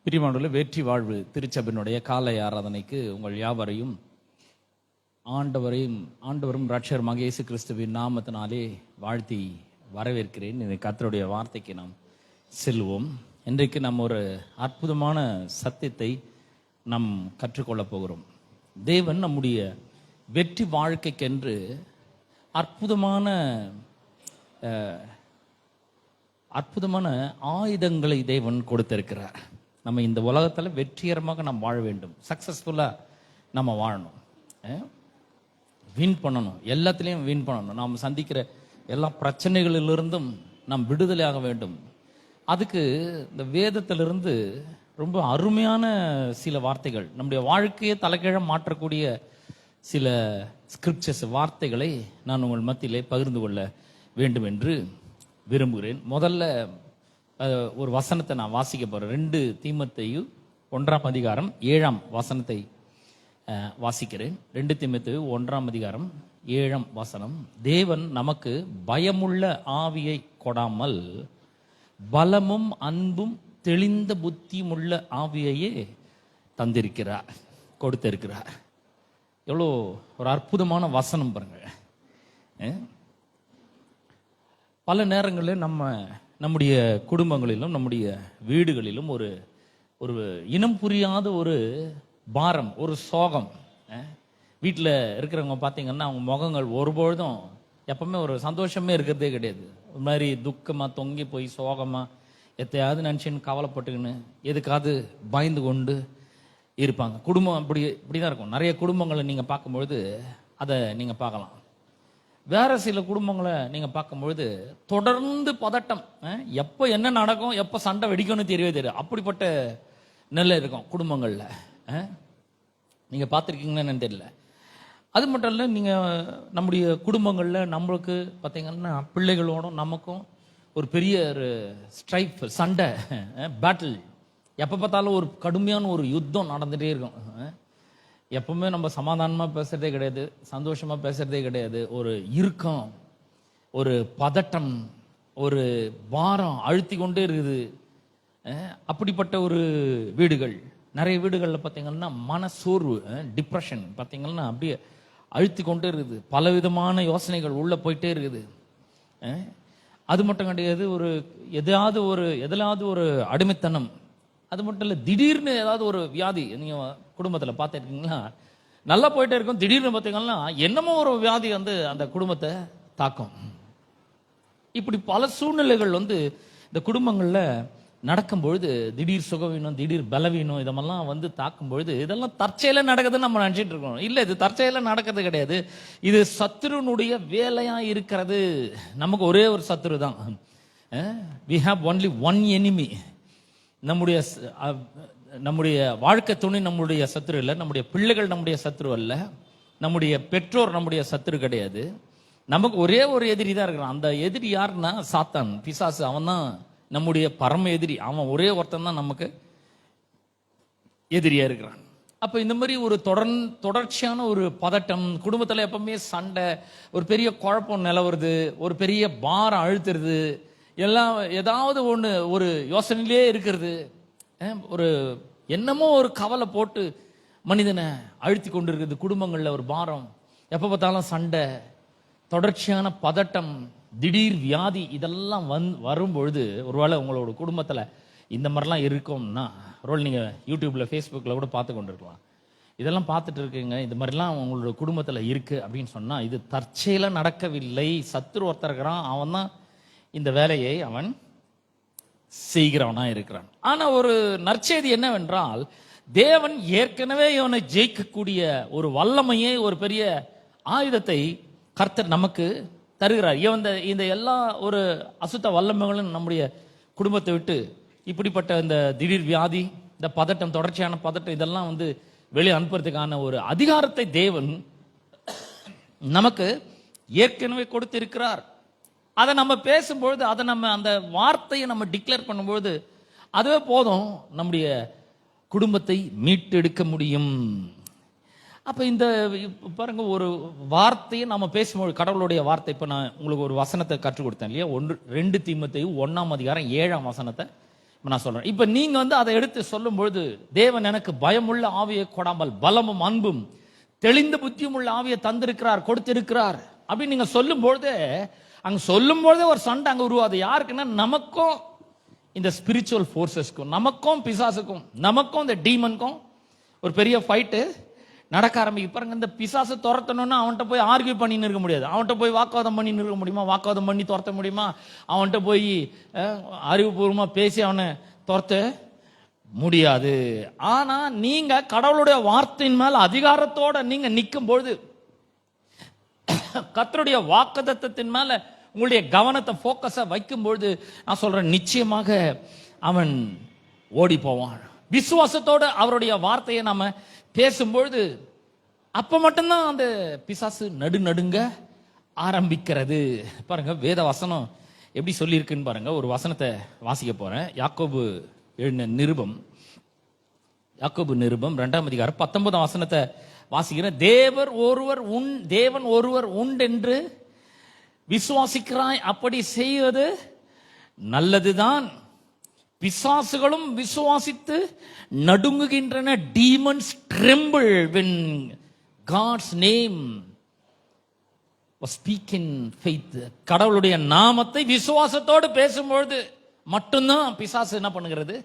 பிரியமானவர்களே, வெற்றி வாழ்வு திருச்சபையினுடைய காலை ஆராதனைக்கு உங்கள் யாவரையும் ஆண்டவரும் ரட்சகருமாக இயேசு கிறிஸ்துவின் நாமத்தினாலே வாழ்த்தி வரவேற்கிறேன். இந்த கர்த்தருடைய வார்த்தைக்கு நாம் செல்வோம். இன்றைக்கு நாம் ஒரு அற்புதமான சத்தியத்தை நாம் கற்றுக்கொள்ளப் போகிறோம். தேவன் நம்முடைய வெற்றி வாழ்க்கைக்கென்று அற்புதமான ஆயுதங்களை தேவன் கொடுத்திருக்கிறார். நம்ம இந்த உலகத்தில் வெற்றிகரமாக நாம் வாழ வேண்டும், சக்சஸ்ஃபுல்லாக நம்ம வாழணும், வின் பண்ணணும், எல்லாத்துலேயும் வின் பண்ணணும். நாம் சந்திக்கிற எல்லா பிரச்சனைகளிலிருந்தும் நாம் விடுதலையாக வேண்டும். அதுக்கு இந்த வேதத்திலிருந்து ரொம்ப அருமையான சில வார்த்தைகள், நம்முடைய வாழ்க்கையை தலைகீழ மாற்றக்கூடிய சில ஸ்கிரிப்சர்ஸ் வார்த்தைகளை நான் உங்கள் மத்தியிலே பகிர்ந்து கொள்ள வேண்டும் என்று விரும்புகிறேன். முதல்ல ஒரு வசனத்தை நான் வாசிக்க போறேன். 2 தீமோத்தேயு 1ஆம் அதிகாரம் 7ஆம் வசனத்தை வாசிக்கிறேன். 2 தீமோத்தேயு 1ஆம் அதிகாரம் 7ஆம் வசனம். தேவன் நமக்கு பயமுள்ள ஆவியை கொடாமல் பலமும் அன்பும் தெளிந்த புத்தியுமுள்ள ஆவியையே தந்திருக்கிறார், கொடுத்திருக்கிறார். எவ்வளோ ஒரு அற்புதமான வசனம் பாருங்க. பல நேரங்களில் நம்முடைய குடும்பங்களிலும் நம்முடைய வீடுகளிலும் ஒரு இனம் புரியாத ஒரு பாரம், ஒரு சோகம். வீட்டில் இருக்கிறவங்க பார்த்தீங்கன்னா அவங்க முகங்கள் ஒருபொழுதும் எப்பவுமே ஒரு சந்தோஷமே இருக்கிறதே கிடையாது. ஒரு மாதிரி துக்கமாக தொங்கி போய் சோகமாக எத்தையாவது நினச்சின்னு கவலைப்பட்டுக்கின்னு எதுக்காவது பயந்து கொண்டு இருப்பாங்க. குடும்பம் இப்படிதான் இருக்கும். நிறைய குடும்பங்களை நீங்கள் பார்க்கும்பொழுது அதை நீங்கள் பார்க்கலாம். வேற சில குடும்பங்களை நீங்க பார்க்கும்பொழுது தொடர்ந்து பதட்டம், எப்போ என்ன நடக்கும், எப்போ சண்டை வெடிக்கும்னு தெரியவே தெரியும். அப்படிப்பட்ட நிலை இருக்கும் குடும்பங்கள்ல. நீங்க பார்த்துருக்கீங்கன்னு தெரியல. அது மட்டும் இல்லை, நீங்க நம்முடைய குடும்பங்கள்ல நம்மளுக்கு பார்த்தீங்கன்னா பிள்ளைகளோடும் நமக்கும் ஒரு பெரிய ஒரு ஸ்ட்ரைப், சண்டை, பேட்டில், எப்போ பார்த்தாலும் ஒரு கடுமையான ஒரு யுத்தம் நடந்துகிட்டே இருக்கும். எப்பவுமே நம்ம சமாதானமாக பேசுறதே கிடையாது, சந்தோஷமாக பேசுறதே கிடையாது. ஒரு இறுக்கம், ஒரு பதட்டம், ஒரு பாரம் அழுத்தி கொண்டே இருக்குது. அப்படிப்பட்ட ஒரு வீடுகள், நிறைய வீடுகளில் பார்த்தீங்கன்னா மனசோர்வு, டிப்ரெஷன் பார்த்தீங்கன்னா அப்படியே அழுத்தி கொண்டே இருக்குது. பலவிதமான யோசனைகள் உள்ளே போயிட்டே இருக்குது. அது மட்டும் கிடையாது, எதிலாவது ஒரு அடிமைத்தனம். அது மட்டும் இல்லை, திடீர்னு ஏதாவது ஒரு வியாதி நீங்கள் குடும்பத்தில் பார்த்துருக்கீங்களா? நல்லா போயிட்டே இருக்கும், திடீர்னு பார்த்தீங்கன்னா என்னமோ ஒரு வியாதி அந்த குடும்பத்தை தாக்கும். இப்படி பல சூழ்நிலைகள் இந்த குடும்பங்களில் நடக்கும்பொழுது, திடீர் சுகவீனம், திடீர் பலவீனம், இதெல்லாம் தாக்கும் பொழுது இதெல்லாம் தற்செயலாக நடக்குதுன்னு நம்ம நினச்சிட்டு இருக்கோம். இல்லை, இது தற்செயலாக நடக்கிறது கிடையாது. இது சத்துருனுடைய வேலையா இருக்கிறது. நமக்கு ஒரே ஒரு சத்துரு தான். we have only one enemy. நம்முடைய வாழ்க்கை துணை நம்முடைய சத்துரு இல்லை, நம்முடைய பிள்ளைகள் நம்முடைய சத்துரு அல்ல, நம்முடைய பெற்றோர் நம்முடைய சத்துரு கிடையாது. நமக்கு ஒரே ஒரு எதிரி தான் இருக்கிறான். அந்த எதிரி யாருன்னா சாத்தான், பிசாசு. அவன் தான் நம்முடைய பரம எதிரி. அவன் ஒரே ஒருத்தன் தான் நமக்கு எதிரியா இருக்கிறான். அப்ப இந்த மாதிரி ஒரு தொடர்ச்சியான ஒரு பதட்டம், குடும்பத்துல எப்பவுமே சண்டை, ஒரு பெரிய குழப்பம் நிலவுறது, ஒரு பெரிய பாரம் அழுத்துறது, எல்லாம் ஏதாவது ஒரு யோசனையிலே இருக்கிறது. ஒரு என்னமோ ஒரு கவலை போட்டு மனிதனை அழுத்தி கொண்டு இருக்குது. குடும்பங்களில் ஒரு பாரம், எப்போ பார்த்தாலும் சண்டை, தொடர்ச்சியான பதட்டம், திடீர் வியாதி, இதெல்லாம் வரும்பொழுது ஒருவேளை உங்களோட குடும்பத்தில் இந்த மாதிரிலாம் இருக்கும்னா, ஒருவேளை நீங்கள் யூடியூப்ல ஃபேஸ்புக்கில் கூட பார்த்து கொண்டு இருக்கலாம். இதெல்லாம் பார்த்துட்டு இருக்கீங்க, இந்த மாதிரிலாம் உங்களோட குடும்பத்தில் இருக்கு அப்படின்னு சொன்னால், இது தற்செயலாக நடக்கவில்லை. சத்துரு ஒருத்தர் இருக்கிறான், அவன் தான் இந்த வேலையை அவன் செய்கிறவனா இருக்கிறான். ஆனா ஒரு நற்செய்தி என்னவென்றால், தேவன் ஏற்கனவே இவனை ஜெயிக்கக்கூடிய ஒரு வல்லமையை, ஒரு பெரிய ஆயுதத்தை கர்த்தர் நமக்கு தருகிறார். இந்த எல்லா ஒரு அசுத்த வல்லமைகளும் நம்முடைய குடும்பத்தை விட்டு, இப்படிப்பட்ட இந்த திடீர் வியாதி, இந்த பதட்டம், தொடர்ச்சியான பதட்டம், இதெல்லாம் வெளியே அனுப்புறதுக்கான ஒரு அதிகாரத்தை தேவன் நமக்கு ஏற்கனவே கொடுத்திருக்கிறார். அதை நம்ம பேசும்பொழுது, அதை நம்ம அந்த வார்த்தையை நம்ம டிக்ளேர் பண்ணும்பொழுது, அதுவே போதும் நம்முடைய குடும்பத்தை மீட்டெடுக்க முடியும். அப்ப இந்த பாருங்க, ஒரு வார்த்தையை நம்ம பேசும்போது, கடவுளுடைய வார்த்தை. இப்ப நான் உங்களுக்கு ஒரு வசனத்தை கற்றுக் கொடுத்தேன் இல்லையா, 2 தீமோத்தேயு 1ஆம் அதிகாரம் 7ஆம் வசனத்தை நான் சொல்றேன். இப்ப நீங்க வந்து அதை எடுத்து சொல்லும் பொழுது, தேவன் எனக்கு பயமுள்ள ஆவியை கொடாமல் பலமும் அன்பும் தெளிந்த புத்தியும் உள்ள ஆவியை தந்திருக்கிறார், கொடுத்திருக்கிறார் அப்படின்னு நீங்க சொல்லும் பொழுது, அங்க சொல்லும் பொழுதே ஒரு சண்டை அங்க உருவாது. யாருக்குன்னா, நமக்கும் இந்த ஸ்பிரிச்சுவல் ஃபோர்ஸஸ்க்கும், நமக்கும் பிசாசுக்கும், நமக்கும் இந்த டீமனுக்கும் ஒரு பெரிய ஃபைட்டு நடக்க ஆரம்பிக்க பாருங்க. இந்த பிசாசை துரத்தணும்னா அவன்கிட்ட போய் ஆர்கியூ பண்ணின்னு இருக்க முடியாது. அவன்கிட்ட போய் வாக்குவாதம் பண்ணி இருக்க முடியுமா? வாக்குவாதம் பண்ணி துரத்த முடியுமா? அவன்கிட்ட போய் அறிவுபூர்வமா பேசி அவனை துரத்த முடியாது. ஆனா நீங்க கடவுளுடைய வார்த்தையின் மேல அதிகாரத்தோட நீங்க நிற்கும் பொழுது, கர்த்தருடைய வாக்குத்தத்தத்தின் மேல உங்களுடைய கவனத்தை போக்கஸ வைக்கும் பொழுது, நான் சொல்றேன், நிச்சயமாக அவன் ஓடி போவான். விசுவாசத்தோட அவருடைய வார்த்தையை நாம பேசும்பொழுது, அப்ப மட்டும்தான் அந்த பிசாசு நடுங்க ஆரம்பிக்கிறது. பாருங்க, வேத வசனம் எப்படி சொல்லியிருக்குன்னு பாருங்க. ஒரு வசனத்தை வாசிக்க போறேன். யாக்கோபு எழுதின நிருபம், யாக்கோபு நிருபம் 2ஆம் அதிகாரம் 19ஆம் வசனத்தை வாசிக்கிறேன். தேவன் ஒருவர் உண்டென்று விசுவாசிக்கிறாய், அப்படி செய்வது நல்லதுதான். பிசாசுகளும் விசுவாசித்து நடுங்குகின்றன. demons tremble when God's name was speaking in faith. கடவுளுடைய நாமத்தை விசுவாசத்தோடு பேசும்பொழுது மட்டும்தான் பிசாசு என்ன பண்ணுகிறது?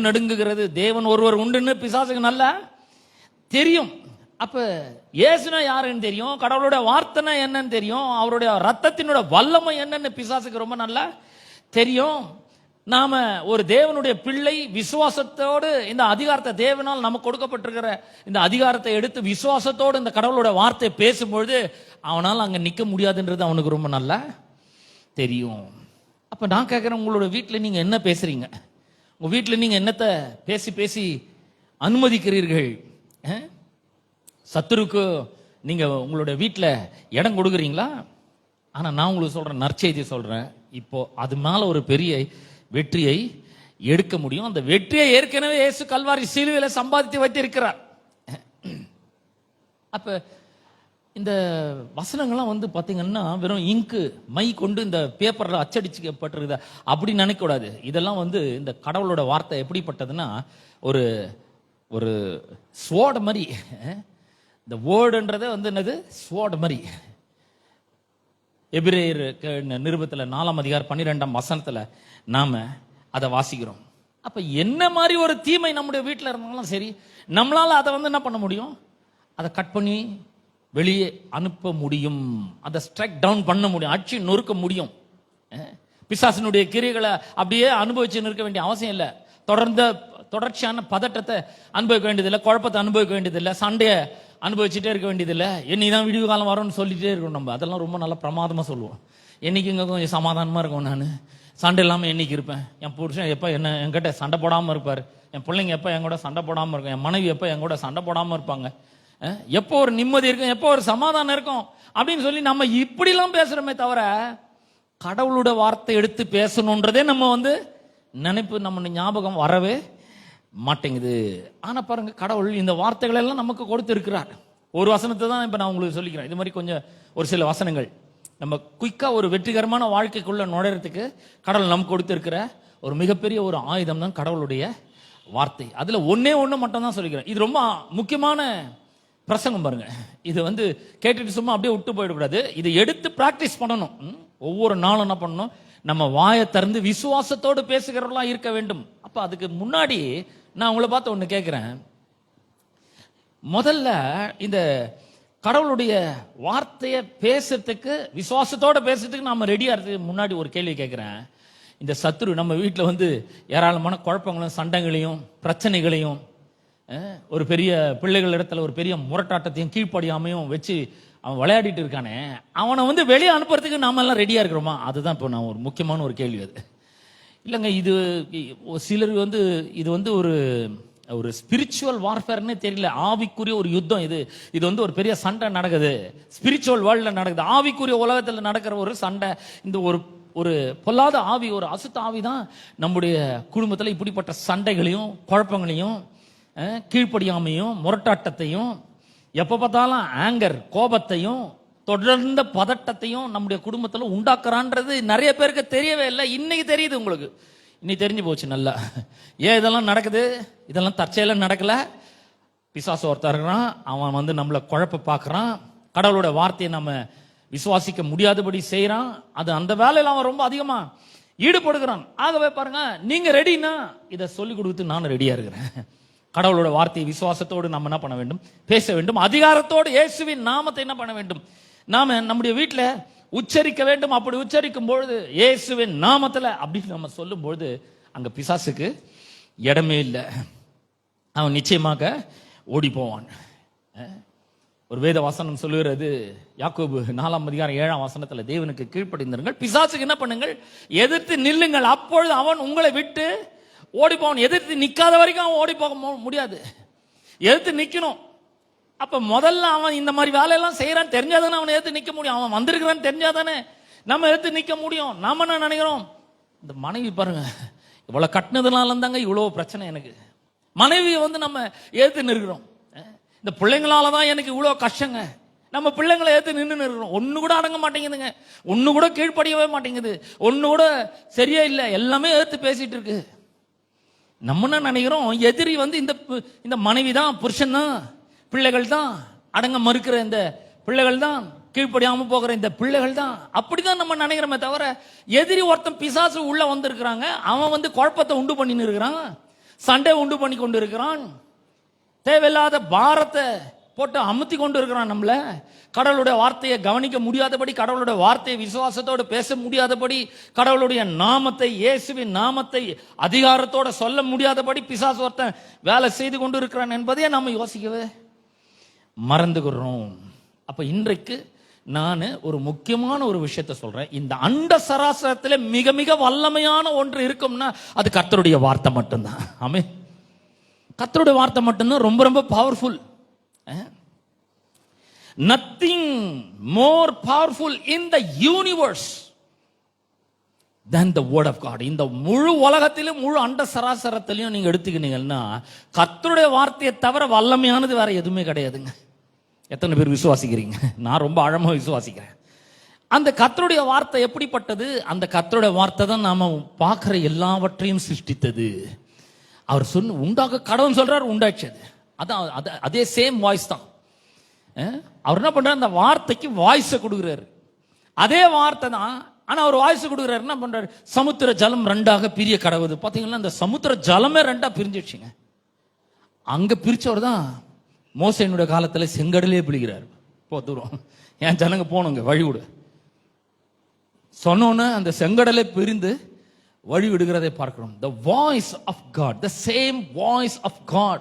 நடுங்குகிறது. தேவன் ஒருவர் உண்டுன்னு பிசாசுக்கு நல்லா தெரியும். அப்ப இயேசுனா யாருன்னு தெரியும், கடவுளுடைய வார்த்தைனா என்னன்னு தெரியும், அவருடைய ரத்தத்தினோட வல்லமை என்னன்னு பிசாசுக்கு ரொம்ப நல்லா தெரியும். நாம ஒரு தேவனுடைய பிள்ளை, விசுவாசத்தோடு இந்த அதிகாரத்தை, தேவனால் நமக்கு கொடுக்கப்பட்டிருக்கிற இந்த அதிகாரத்தை எடுத்து விசுவாசத்தோடு இந்த கடவுளோட வார்த்தை பேசும்பொழுது அவனால் அங்க நிக்க முடியாதுன்றது அவனுக்கு ரொம்ப நல்லா தெரியும். அப்ப நான் கேட்கிறேன், உங்களோட வீட்டில் நீங்க என்ன பேசுறீங்க? உங்க வீட்டில் நீங்க என்னத்தை பேசி பேசி அனுமதிக்கிறீர்கள்? சத்துருக்கு நீங்க உங்களுடைய வீட்டில் இடம் கொடுக்குறீங்களா? ஆனா நான் உங்களுக்கு சொல்றேன், நற்செய்தி சொல்றேன், இப்போ அது மேல ஒரு பெரிய வெற்றியை எடுக்க முடியும். அந்த வெற்றியை ஏற்கனவே இயேசு கல்வாரி சிலுவையில சம்பாதித்து வைத்திருக்கிறார். அப்ப இந்த வசனங்கள்லாம் வந்து பாத்தீங்கன்னா வெறும் இங்கு மை கொண்டு இந்த பேப்பர்ல அச்சடிச்சுக்கப்பட்டிருக்குது அப்படி நினைக்க கூடாது. இதெல்லாம் வந்து இந்த கடவுளோட வார்த்தை எப்படிப்பட்டதுன்னா, ஒரு ஒரு ஸ்வோர்ட் மாதிரி. இந்த வேர்டுன்றதே வந்து என்னது? ஸ்வோர்ட் மாதிரி. எபிரேயர் நிருபத்துல 4ஆம் அதிகாரம் 12ஆம் வசனத்துல நாம அதை வாசிக்கிறோம். அப்ப என்ன மாதிரி ஒரு தீமை நம்முடைய வீட்டில் இருந்தாலும் சரி, நம்மளால அதை வந்து என்ன பண்ண முடியும்? அதை கட் பண்ணி வெளியே அனுப்ப முடியும். அதை ஸ்ட்ரைக் டவுன் பண்ண முடியும், அடிச்சு நொறுக்க முடியும். பிசாசினுடைய கிரியைகளை அப்படியே அனுபவிச்சு நிற்க வேண்டிய அவசியம் இல்லை. தொடர்ச்சியான பதட்டத்தை அனுபவிக்க வேண்டியதில்லை, குழப்பத்தை அனுபவிக்க வேண்டியதில்லை, சண்டையை அனுபவிச்சுட்டே இருக்க வேண்டியதில்லை. என்னைதான் விடிவு காலம் வரும்னு சொல்லிட்டே இருக்கணும். நம்ம அதெல்லாம் ரொம்ப நல்லா பிரமாதமா சொல்லுவோம். என்னைக்கு இங்க கொஞ்சம் சமாதானமா இருக்கும், நான் சண்டை இல்லாமல் என்னைக்கு இருப்பேன், என் புருஷன் எப்போ என்ன என்கிட்ட சண்டை போடாமல் இருப்பார், என் பிள்ளைங்க எப்போ என் கூட சண்டை போடாமல் இருக்கும், என் மனைவி எப்போ என் கூட சண்டை போடாமல் இருப்பாங்க, எப்போ ஒரு நிம்மதி இருக்கும், எப்போ ஒரு சமாதானம் இருக்கும் அப்படின்னு சொல்லி நம்ம இப்படிலாம் பேசுறோமே தவிர, கடவுளோட வார்த்தை எடுத்து பேசணுன்றதே நம்ம வந்து நினைப்பு, நம்ம ஞாபகம் வரவே மாட்டேங்குது. ஆனா பாருங்க, கடவுள் இந்த வார்த்தைகள் எல்லாம் நமக்கு கொடுத்து இருக்கிறார். ஒரு வசனத்தை தான் இப்ப நான் உங்களுக்கு சொல்லிக்கிறேன். இது மாதிரி கொஞ்சம் ஒரு சில வசனங்கள் நம்ம குயிக்கா ஒரு வெற்றிகரமான வாழ்க்கைக்குள்ள நுழைறதுக்கு கடவுள் நமக்கு கொடுத்திருக்கிற ஒரு மிகப்பெரிய ஒரு ஆயுதம் தான் கடவுளுடைய வார்த்தை. அதுல ஒன்னே ஒண்ணு மட்டும் தான் சொல்லிக்கிறேன். இது ரொம்ப முக்கியமான பிரசங்கம் பாருங்க. இது வந்து கேட்டுட்டு சும்மா அப்படியே விட்டு போயிடக்கூடாது. இதை எடுத்து பிராக்டிஸ் பண்ணணும். ஒவ்வொரு நாளும் என்ன பண்ணணும்? நம்ம வாயை திறந்து விசுவாசத்தோடு பேசுகிறவர்களா இருக்க வேண்டும். அப்ப அதுக்கு முன்னாடி நான் உங்களை பார்த்து ஒண்ணு கேட்கிறேன். முதல்ல இந்த கடவுளுடைய வார்த்தையை பேசுறதுக்கு, விசுவாசத்தோட பேசுறதுக்கு நாம ரெடியா இருக்கு. முன்னாடி ஒரு கேள்வி கேட்கிறேன். இந்த சத்துரு நம்ம வீட்டில் வந்து ஏராளமான குழப்பங்களையும் சண்டைகளையும் பிரச்சனைகளையும், ஒரு பெரிய பிள்ளைகள் இடத்துல ஒரு பெரிய முரட்டாட்டத்தையும் கீழ்ப்படியாமையும் வச்சு அவன் விளையாடிட்டு இருக்கானே, அவனை வந்து வெளியே அனுப்புறதுக்கு நாம எல்லாம் ரெடியா இருக்கிறோமா? அதுதான் இப்போ நான் ஒரு முக்கியமான ஒரு கேள்வி. அது இல்லைங்க, இது சிலர் வந்து இது வந்து ஒரு ஒரு ஸ்பிரிச்சுவல் வார்ஃபேர்னே தெரியல, ஆவிக்குரிய ஒரு யுத்தம். இது வந்து ஒரு பெரிய சண்டை நடக்குது, ஸ்பிரிச்சுவல் வேர்ல்ட்ல நடக்குது, ஆவிக்குரிய உலகத்தில் நடக்கிற ஒரு சண்டை. இந்த ஒரு பொல்லாத ஆவி, ஒரு அசுத்த ஆவி தான் நம்முடைய குடும்பத்தில் இப்படிப்பட்ட சண்டைகளையும் குழப்பங்களையும் கீழ்ப்படியாமையும் முரட்டாட்டத்தையும், எப்ப பார்த்தாலும் ஆங்கர், கோபத்தையும் தொடர்ந்த பதட்டத்தையும் நம்முடைய குடும்பத்தில் உண்டாக்குறான்றது நிறைய பேருக்கு தெரியவே இல்லை. இன்னைக்கு தெரியுது உங்களுக்கு. இனி தெரிஞ்சு போச்சு நல்லா. ஏன் இதெல்லாம் நடக்குது? இதெல்லாம் தற்செயலாக நடக்கல. பிசாசு ஒருத்தர் இருக்கிறான், அவன் வந்து நம்மளை குழப்ப பார்க்குறான், கடவுளோட வார்த்தையை நம்ம விசுவாசிக்க முடியாதபடி செய்யறான். அது அந்த வேலையில அவன் ரொம்ப அதிகமா ஈடுபடுகிறான். ஆகவே பாருங்க, நீங்க ரெடினா இதை சொல்லி கொடுத்து நானும் ரெடியா இருக்கிறேன். கடவுளோட வார்த்தையை விசுவாசத்தோடு நம்ம என்ன பண்ண வேண்டும்? பேச வேண்டும். அதிகாரத்தோடு இயேசுவின் நாமத்தை என்ன பண்ண வேண்டும்? நாம நம்முடைய வீட்டில் உச்சரிக்க வேண்டும். அப்படி உச்சரிக்கும் பொழுது இயேசுவின் நாமத்துல அப்படின்னு நம்ம சொல்லும் பொழுது அங்க பிசாசுக்கு இடமே இல்லை. அவன் நிச்சயமாக ஓடி போவான். ஒரு வேத வசனம் சொல்லுகிறது, யாக்கோபு 4:7 தேவனுக்கு கீழ்ப்படிந்திருங்கள், பிசாசுக்கு என்ன பண்ணுங்கள்? எதிர்த்து நில்லுங்கள், அப்பொழுது அவன் உங்களை விட்டு ஓடி போவான். எதிர்த்து நிக்காத வரைக்கும் அவன் ஓடி போக முடியாது. எதிர்த்து நிக்கணும். அப்ப முதல்ல அவன் இந்த மாதிரி வேலையெல்லாம் செய்யறான்னு தெரிஞ்சாதானே அவனை எதிர்த்து நிக்க முடியும். அவன் வந்திருக்கிறான்னு தெரிஞ்சாதானே நம்ம எதிர்த்து நிக்க முடியும். நாம என்ன நினைக்கிறோம்? இந்த மனைவி பாருங்க, இவ்வளவு கட்டினதுனால இருந்தாங்க இவ்வளவு பிரச்சனை எனக்கு. மனைவியை வந்து நம்ம எதிர்த்து நிற்கிறோம். இந்த பிள்ளைங்களால தான் எனக்கு இவ்வளவு கஷ்டங்க. நம்ம பிள்ளைங்களை ஏத்து நின்று இருக்கிறோம். ஒண்ணு கூட அடங்க மாட்டேங்குதுங்க, ஒண்ணு கூட கீழ்ப்படியவே மாட்டேங்குது, ஒண்ணு கூட சரியா இல்லை, எல்லாமே ஏத்து பேசிட்டு இருக்கு. நம்ம என்ன நினைக்கிறோம்? எதிரி வந்து இந்த மனைவி தான், புருஷன் தான், பிள்ளைகள் தான், அடங்க மறுக்கிற இந்த பிள்ளைகள் தான், கீழ்ப்படியாம போகிற இந்த பிள்ளைகள் தான். அப்படிதான் நம்ம நினைக்கிறோமே தவிர, எதிரி ஒருத்தன் பிசாசு உள்ள வந்திருக்கிறாங்க, அவன் வந்து குழப்பத்தை உண்டு பண்ணின்னு இருக்கிறான், சண்டை உண்டு பண்ணி கொண்டு இருக்கிறான், தேவையில்லாத பாரத்தை போட்டு அமுத்தி கொண்டு இருக்கிறான் நம்மள. கடவுளுடைய வார்த்தையை கவனிக்க முடியாதபடி, கடவுளுடைய வார்த்தையை விசுவாசத்தோடு பேச முடியாதபடி, கடவுளுடைய நாமத்தை, இயேசுவின் நாமத்தை அதிகாரத்தோட சொல்ல முடியாதபடி பிசாசு ஒருத்தன் வேலை செய்து கொண்டு இருக்கிறான் என்பதையே நாம யோசிக்கவே மறந்துகிறோம். அப்ப இன்றைக்கு நான் ஒரு முக்கியமான ஒரு விஷயத்தை சொல்றேன். இந்த அண்ட சராசரத்தில் மிக மிக வல்லமையான ஒன்று இருக்கும்னா அது கர்த்தருடைய வார்த்தை மட்டும்தான். ஆமென். கர்த்தருடைய வார்த்தை மட்டும்தான் ரொம்ப ரொம்ப powerful. Nothing more powerful in the universe than the word of God. இந்த முழு உலகத்திலும் முழு அண்ட சராசரத்திலையும் நீங்க எடுத்துக்கிட்டீங்கன்னா கர்த்தருடைய வார்த்தையை தவிர வல்லமையானது வேற எதுவுமே கிடையாதுங்க. எத்தனை பேர் விசுவாசிக்கிறீங்க? நான் ரொம்ப ஆழமா விசுவாசிக்கிறேன். அந்த கர்த்தருடைய வார்த்தை எப்படிப்பட்டது? அந்த கர்த்தருடைய வார்த்தை தான் நாம பார்க்கிற எல்லாவற்றையும் சிருஷ்டித்தது. அவர் சொன்ன உண்டாக கடவுள் சொல்றாரு, உண்டாச்சது. அதான் அதே சேம் வாய்ஸ் தான். அவர் என்ன பண்றாரு? அந்த வார்த்தைக்கு வாய்ஸை கொடுக்குறாரு. அதே வார்த்தை தான், ஆனா அவர் வாய்ஸ் கொடுக்குறாரு. என்ன பண்றாரு? சமுத்திர ஜலம் ரெண்டாக பிரிய கடவுது. பாத்தீங்கன்னா அந்த சமுத்திர ஜலமே ரெண்டா பிரிஞ்சிடுச்சுங்க. அங்க பிரிச்சவர் தான் மோசேனுடைய காலத்துல செங்கடலே பிடிக்கிறார். போ தூரம், என் ஜனங்க போனுங்க வழி விடு சொன்னோன்னு அந்த செங்கடலை பிரிந்து வழி விடுகிறதை பார்க்கிறோம். The voice of God, the same voice of God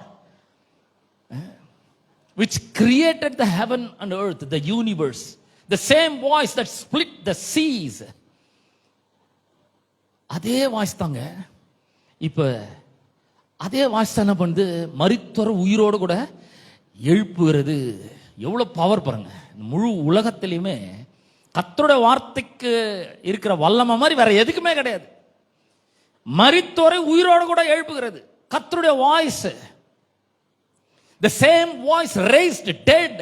which created the heaven and earth, the universe, the same voice that split the seas. அதே வாய்ஸ் தாங்க. இப்ப அதே வாய்ஸ் என்ன பண்ணுது? மரித்தோர உயிரோடு கூட எழுப்புகிறது. எவ்வளவு பவர் பாருங்க. முழு உலகத்திலையுமே கர்த்தருடைய வார்த்தைக்கு இருக்கிற வல்லமை மாதிரி வேற எதுக்குமே கிடையாது. மரித்தோரை உயிரோடு கூட எழுப்புகிறது கர்த்தருடைய voice. The same voice raised dead.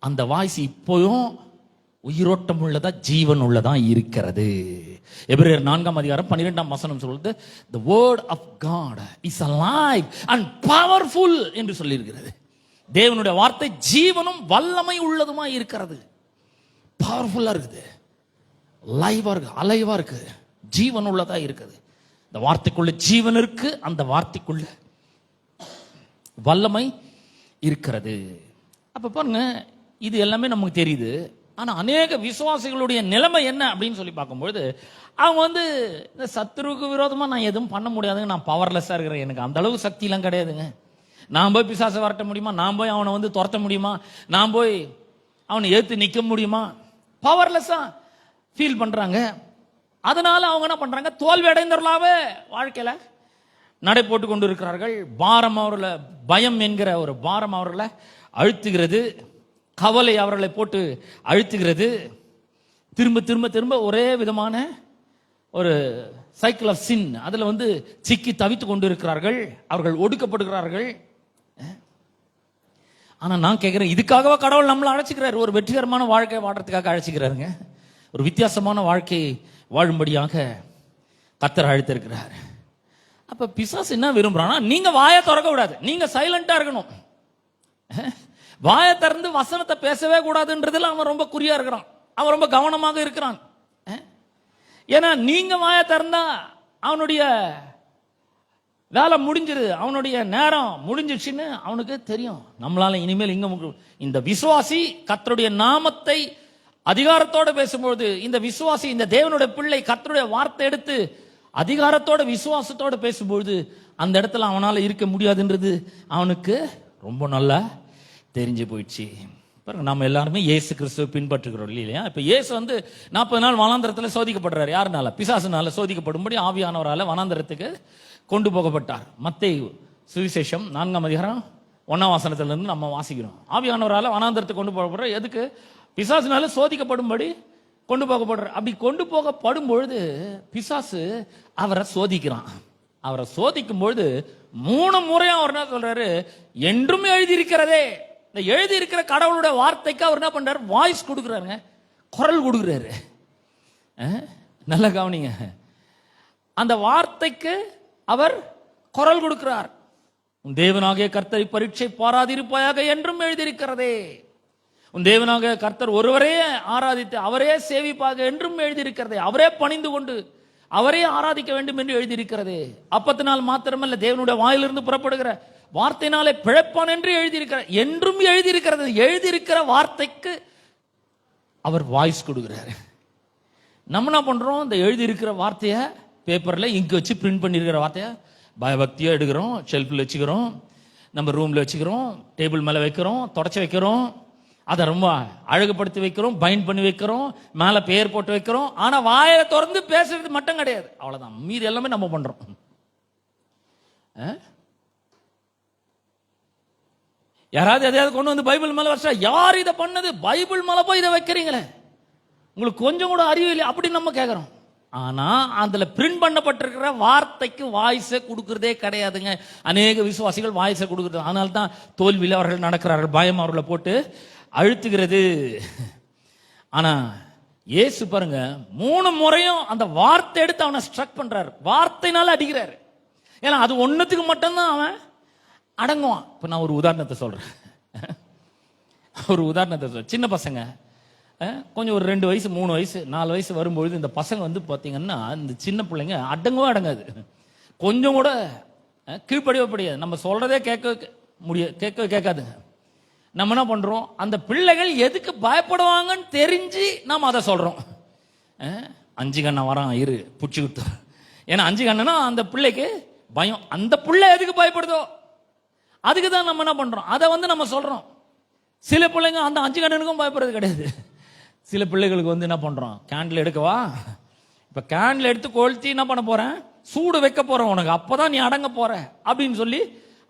அந்த வாய்ஸ் இப்போயும் உயிரோட்டம் உள்ளதா, ஜீவன் உள்ளதா இருக்கிறது. எபிரேயர் 4:12 சொல்லுது, the word of God is alive and powerful என்று சொல்லி இருக்கிறது. தேவனுடைய வார்த்தை ஜீவனும் வல்லமை உள்ளதுமா இருக்கிறது. பவர்ஃபுல்லா இருக்குது, லைவா இருக்கு, அலைவா இருக்கு, ஜீவன் உள்ளதா இருக்குது. இந்த வார்த்தைக்குள்ள ஜீவன் இருக்கு, அந்த வார்த்தைக்குள்ள வல்லமை இருக்கிறது. அப்ப பாருங்க, இது எல்லாமே நமக்கு தெரியுது. ஆனா அநேக விசுவாசிகளுடைய நிலைமை என்ன அப்படின்னு சொல்லி பார்க்கும்போது, அவங்க வந்து இந்த சத்துருவுக்கு விரோதமா நான் எதுவும் பண்ண முடியாதுங்க, நான் பவர்லெஸ்ஸா இருக்கிறேன், எனக்கு அந்த அளவு சக்தி எல்லாம் கிடையாதுங்க, நான் போய் பிசாசை வரட்ட முடியுமா, நான் போய் அவனை வந்து துரத்த முடியுமா, நான் போய் அவனை ஏத்து நிக்க முடியுமா, பவர்லெஸ்ஸா ஃபீல் பண்றாங்க. அதனால அவங்க என்ன பண்றாங்க? தோல்வி அடைந்தவர்களாவே வாழ்க்கையில நடை போட்டு கொண்டு இருக்கிறார்கள். பாரம் அவர்களை, பயம் என்கிற ஒரு பாரம் அவர்களை அழுத்துகிறது, கவலை அவர்களை போட்டு அழுத்துகிறது. திரும்ப திரும்ப திரும்ப ஒரே விதமான ஒரு சைக்கிள் ஆஃப் சின், அதுல வந்து சிக்கி தவித்து கொண்டு இருக்கிறார்கள். அவர்கள் ஒடுக்கப்படுகிறார்கள். ஆனா நான் கேட்கிறேன், இதுக்காகவா கடவுள் நம்மளை அழைச்சிக்கிறார்? ஒரு வெற்றிகரமான வாழ்க்கை வாழ்றதுக்காக அழைச்சிக்கிறாருங்க. ஒரு வித்தியாசமான வாழ்க்கையை வாழும்படியாக கர்த்தர் அழைத்திருக்கிறார். அப்ப பிசாசு என்ன விரும்புறான்னா, நீங்க வாயை திறக்க கூடாது, நீங்க சைலண்டா இருக்கணும். வாயை திறந்து வசனத்தை பேசவே கூடாதுன்றதுல அவன் ரொம்ப குறியா இருக்கிறான், அவன் ரொம்ப கவனமாக இருக்கிறான். ஏன்னா நீங்க வாயை திறந்தா அவனுடைய வேலை முடிஞ்சிருது, அவனுடைய நேரம் முடிஞ்சிடுச்சுன்னு அவனுக்கு தெரியும். நம்மளால இனிமேல் இந்த விசுவாசி கர்த்தருடைய நாமத்தை அதிகாரத்தோட பேசும்போது, இந்த விசுவாசி, இந்த தேவனுடைய பிள்ளை கர்த்தருடைய வார்த்தை எடுத்து அதிகாரத்தோட விசுவாசத்தோட பேசும்போது அந்த இடத்துல அவனால இருக்க முடியாதுன்றது அவனுக்கு ரொம்ப நல்லா தெரிஞ்சு போயிடுச்சு. பாருங்க, நம்ம எல்லாருமே இயேசு கிறிஸ்துவை பின்பற்றுகிறோம் இல்லையா? இப்ப இயேசு 40 நாள் வனாந்தரத்தில் சோதிக்கப்படுறாரு. யாருனால? பிசாசுனால சோதிக்கப்படும்படி ஆவியானவரால வனாந்தரத்துக்கு கொண்டு போகப்பட்டார். மத்தேயு சுவிசேஷம் 4ஆம் அதிகாரம் 1ஆம் வசனத்திலிருந்து நம்ம வாசிக்கிறோம். ஆவியானவரால வனாந்தரத்துக்கு கொண்டு போகப்படுற எதுக்கு? பிசாசுனால சோதிக்கப்படும்படி கொண்டு போகப்படுற. அப்படி கொண்டு போகப்படும் பொழுது பிசாசு அவரை சோதிக்கிறான். அவரை சோதிக்கும் பொழுது 3 முறையும் அவர் என்ன சொல்றாரு? என்றும் எழுதியிருக்கிறதே. இந்த எழுதி இருக்கிற கடவுளுடைய வார்த்தைக்கு அவர் என்ன பண்றாரு? வாய்ஸ் கொடுக்குறாருங்க, குரல் கொடுக்குறாரு. நல்ல கவனிங்க, அந்த வார்த்தைக்கு அவர் குரல் கொடுக்கிறார். உன் தேவனாகிய கர்த்தரை பரீட்சை பாராதிருப்பாயாக என்றும் எழுதியிருக்கிறதே. உன் தேவனாக கர்த்தர் ஒருவரே ஆராதித்து அவரே சேவிப்பாக என்றும் எழுதியிருக்கிறதே. அவரே பணிந்து கொண்டு அவரே ஆராதிக்க வேண்டும் என்று எழுதியிருக்கிறதே. அப்பத்தினால் மாத்திரமல்ல, தேவனுடைய வாயிலிருந்து புறப்படுகிற வார்த்தையினாலே பிழைப்பான் என்று எழுதியிருக்கிறார். என்றும் எழுதியிருக்கிறது. எழுதியிருக்கிற வார்த்தைக்கு அவர் வாய்ஸ் கொடுக்கிறார். நம்ம என்ன பண்றோம்? இந்த எழுதியிருக்கிற வார்த்தையை பேப்பர்ல இங்கு வச்சு பிரிண்ட் பண்ணியிருக்கிற வார்த்தையை பயபக்தியா எடுக்கிறோம், ஷெல்ஃபில் வச்சுக்கிறோம், நம்ம ரூம்ல வச்சுக்கிறோம், டேபிள் மேல வைக்கிறோம், தொடச்சி வைக்கிறோம், அதை ரொம்ப அழகுபடுத்தி வைக்கிறோம், பைண்ட் பண்ணி வைக்கிறோம், மேல பெயர் போட்டு வைக்கிறோம். ஆனா வாயை திறந்து பேசுறது மட்டும் கிடையாது. அவ்வளவுதான், மீதி எல்லாமே நம்ம பண்றோம். யாராவது எதையாவது கொண்டு வந்து பைபிள் மேல வச்சா, யார் இதை பண்ணது? பைபிள் மேல போய் இதை வைக்கிறீங்களே, உங்களுக்கு கொஞ்சம் கூட அறிவு இல்லை அப்படின்னு நம்ம கேட்கிறோம். ஆனா அதுல பிரிண்ட் பண்ணப்பட்டிருக்கிற வார்த்தைக்கு வாய்ஸை கொடுக்கறதே கிடையாதுங்க. அநேக விசுவாசிகள் வாய்ஸை கொடுக்கறது. அதனால தான் தோல்வியில் அவர்கள் நடக்கிறார்கள். பயம் அவர்களை போட்டு அழுத்துகிறது. ஆனா இயேசு பாருங்க, 3 முறையும் அந்த வார்த்தை எடுத்து அவனை ஸ்ட்ரக் பண்றாரு, வார்த்தைனால அடிக்கிறாரு. ஏன்னா அது ஒன்னுத்துக்கு மட்டும்தான் அவன் அடங்குவான். இப்ப நான் ஒரு உதாரணத்தை சொல்றேன். சின்ன பசங்க கொஞ்சம் ஒரு 2 வயசு 3 வயசு 4 வயசு வரும்பொழுது இந்த பசங்க பாத்தீங்கன்னா, இந்த சின்ன பிள்ளைங்க அடங்கவே அடங்காது, கொஞ்சம் கூட கீழ்ப்படியவே படியாது. நம்ம சொல்றதே கேட்காதுங்க. நம்ம என்ன பண்றோம்? அந்த பிள்ளைகள் எதுக்கு பயப்படுவாங்கன்னு தெரிஞ்சு நாம அதை சொல்றோம். 5 கண்ணா வரான் இரு புடிச்சு கொடுத்து. ஏன்னா 5 கண்ணனா அந்த பிள்ளைக்கு பயம். அந்த பிள்ளை எதுக்கு பயப்படுதோ அதுக்கு தான் நம்ம என்ன பண்றோம், அதை நம்ம சொல்றோம். சில பிள்ளைங்க அந்த 5 கண்ணனுக்கும் பயப்படுறது கிடையாது. சில பிள்ளைகளுக்கு என்ன பண்றோம்? கேண்டில் எடுக்கவா? இப்ப கேண்டில் எடுத்து கொளுத்தி என்ன பண்ண போறேன்? சூடு வைக்க போறேன் உனக்கு, அப்பதான் நீ அடங்க போற அப்படின்னு சொல்லி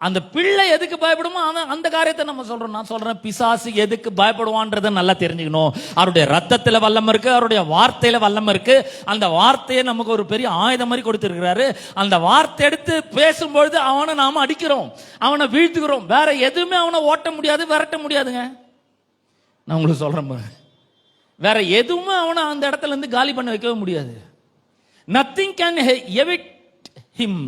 அந்த பிள்ளை எதுக்கு பயப்படுமோ அந்த காரியத்தை நம்ம சொல்றோம். நான் சொல்றேன், பிசாசு எதுக்கு பயப்படுவான்றதை நல்லா தெரிஞ்சுக்கணும். அவருடைய ரத்தத்துல வல்லம் இருக்கு, அவருடைய வார்த்தையில வல்லம் இருக்கு. அந்த வார்த்தையை நமக்கு ஒரு பெரிய ஆயுதம் மாதிரி கொடுத்திருக்கிறாரு. அந்த வார்த்தை எடுத்து பேசும்பொழுது அவனை நாம அடிக்கிறோம், அவனை வீழ்த்துக்கிறோம். வேற எதுவுமே அவனை ஓட்ட முடியாது, விரட்ட முடியாதுங்க. நான் உங்களுக்கு சொல்றேன், வேற எதுவுமே அவனை அந்த இடத்துல இருந்து காலி பண்ண வைக்கவே முடியாது. Nothing can evade him.